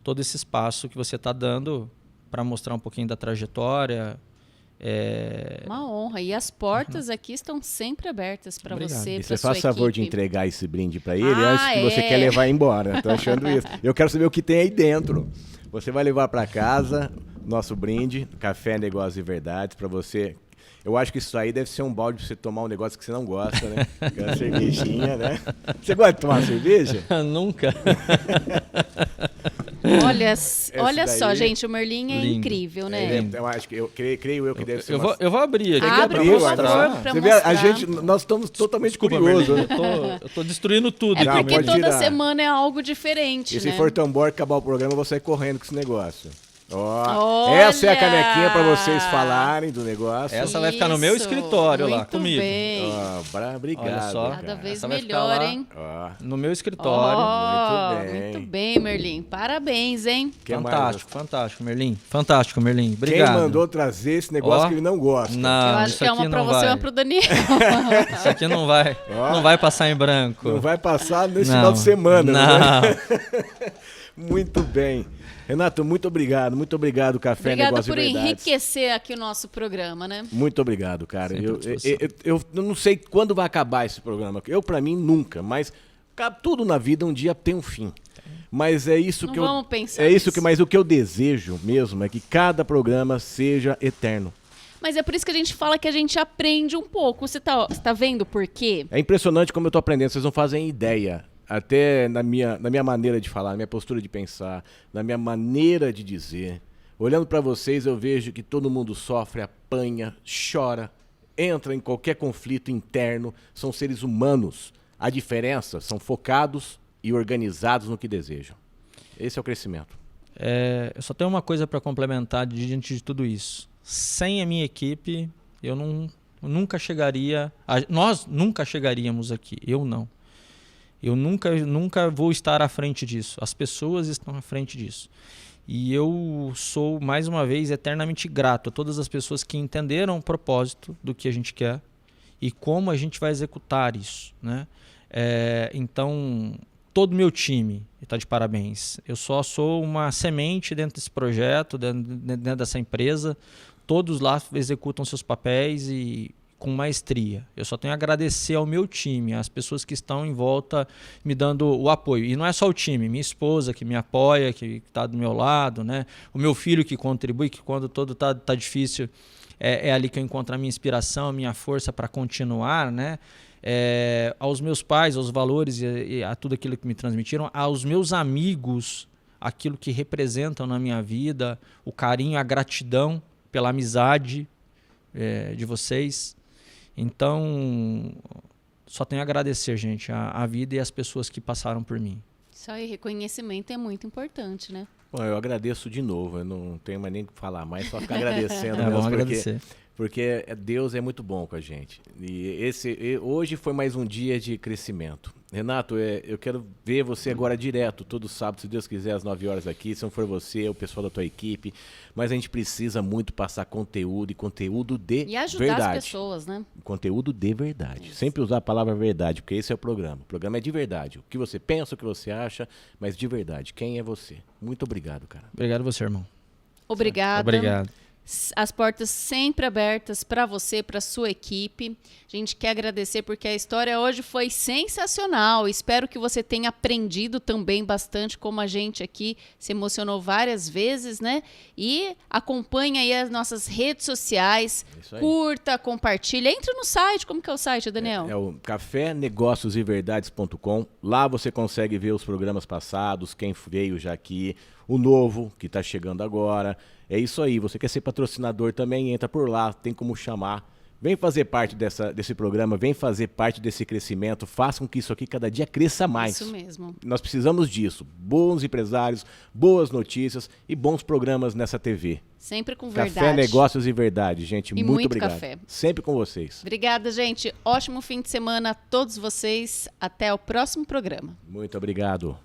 todo esse espaço que você está dando para mostrar um pouquinho da trajetória.
Uma honra. E as portas aqui estão sempre abertas para você,
E
para
você
sua
faz favor de
equipe.
entregar esse brinde para ele antes que você quer levar embora. Tô achando isso. Eu quero saber o que tem aí dentro. Você vai levar para casa nosso brinde, Café Negócios e Verdades, para você. Eu acho que isso aí deve ser um balde para você tomar um negócio que você não gosta, né? Aquela cervejinha, né? Você gosta de tomar cerveja?
Nunca.
Olha só,
daí,
gente, o Merlin é
lindo.
incrível, né?
Eu acho que creio eu que deve ser
Eu vou abrir aqui.
Abre,
pra
por
mostrar.
favor, pra
Você vê,
mostrar.
nós estamos totalmente
Desculpa,
curiosos.
Merlin,
Né?
eu tô destruindo tudo.
É
Não,
porque
pode
toda
tirar.
semana é algo diferente,
E se
né?
for tão bom acabar o programa, eu vou sair correndo com esse negócio.
Olha!
Essa é a canequinha para vocês falarem do negócio.
Essa vai ficar no meu
Isso,
escritório lá,
muito
comigo.
bem.
Obrigado.
Olha só.
cara.
Cada vez
Essa vai ficar
melhor,
lá.
hein?
Ó,
No meu escritório.
muito bem.
Muito bem, Merlin. Parabéns, hein?
que
Fantástico, fantástico, Merlin. Fantástico, Merlin.
Quem
Obrigado.
mandou trazer esse negócio
Ó.
que ele não gosta?
Não,
Eu acho
isso
que é
aqui
uma pra
não
você e
vai.
uma pro Daniel.
Isso aqui não vai passar em branco.
Não vai passar nesse
Não,
final de semana,
não.
né? Muito bem. Renato, muito obrigado, Café
Obrigada
Negócio
por
e Verdades.
enriquecer aqui o nosso programa, né?
Muito obrigado, cara.
Sempre à disposição.
Eu não sei quando vai acabar esse programa. Pra mim, nunca. Mas tudo na vida um dia tem um fim. Mas é isso
Não
que
vamos pensar
É isso
nisso.
mas o que eu desejo mesmo é que cada programa seja eterno.
Mas é por isso que a gente fala que a gente aprende um pouco. Você tá vendo por quê?
É impressionante como eu tô aprendendo, vocês não fazem ideia. Até na minha maneira de falar, na minha postura de pensar, na minha maneira de dizer. Olhando para vocês, eu vejo que todo mundo sofre, apanha, chora, entra em qualquer conflito interno. São seres humanos. A diferença são focados e organizados no que desejam. Esse é o crescimento.
Eu só tenho uma coisa para complementar diante de tudo isso. Sem a minha equipe, nunca chegaria. Nós nunca chegaríamos aqui. Eu não. Eu nunca vou estar à frente disso. As pessoas estão à frente disso. E eu sou, mais uma vez, eternamente grato a todas as pessoas que entenderam o propósito do que a gente quer e como a gente vai executar isso, né? Então, todo o meu time está de parabéns. Eu só sou uma semente dentro desse projeto, dentro dessa empresa. Todos lá executam seus papéis e com maestria. Eu só tenho a agradecer ao meu time, às pessoas que estão em volta me dando o apoio. E não é só o time, minha esposa que me apoia, que está do meu lado, né? O meu filho que contribui, que quando todo tá difícil, é ali que eu encontro a minha inspiração, a minha força para continuar, né? Aos meus pais, aos valores e a tudo aquilo que me transmitiram, aos meus amigos, aquilo que representam na minha vida, o carinho, a gratidão pela amizade de vocês. Então, só tenho a agradecer, gente, a vida e as pessoas que passaram por mim.
Isso aí, reconhecimento é muito importante, né?
Bom, eu agradeço de novo. Eu não tenho mais nem o que falar mais, só ficar agradecendo.
É
mesmo,
bom agradecer.
Porque Deus é muito bom com a gente. E hoje foi mais um dia de crescimento. Renato, eu quero ver você agora direto, todo sábado, se Deus quiser, às 9 horas aqui. Se não for você, o pessoal da tua equipe. Mas a gente precisa muito passar conteúdo e conteúdo de
E ajudar
verdade.
as pessoas, né?
Conteúdo de verdade. Sempre usar a palavra verdade, porque esse é o programa. O programa é de verdade. O que você pensa, o que você acha, mas de verdade. Quem é você? Muito obrigado, cara.
Obrigado a você, irmão.
Obrigada.
Obrigado.
As portas sempre abertas para você, para sua equipe. A gente quer agradecer porque a história hoje foi sensacional. Espero que você tenha aprendido também bastante, como a gente aqui se emocionou várias vezes, né? E acompanha aí as nossas redes sociais.
Isso aí.
Curta, compartilha. Entra no site. Como que é o site, Daniel?
É o cafénegocioseverdades.com. Lá você consegue ver os programas passados, quem veio já aqui, o novo que está chegando agora. É isso aí. Você quer ser patrocinador também? Entra por lá. Tem como chamar. Vem fazer parte desse programa, vem fazer parte desse crescimento, façam que isso aqui cada dia cresça mais.
Isso mesmo.
Nós precisamos disso. Bons empresários, boas notícias e bons programas nessa TV.
Sempre com
Café,
verdade.
negócios e verdade, gente.
E
muito
muito
obrigado.
café.
Sempre com vocês.
Obrigada, gente. Ótimo fim de semana a todos vocês. Até o próximo programa.
Muito obrigado.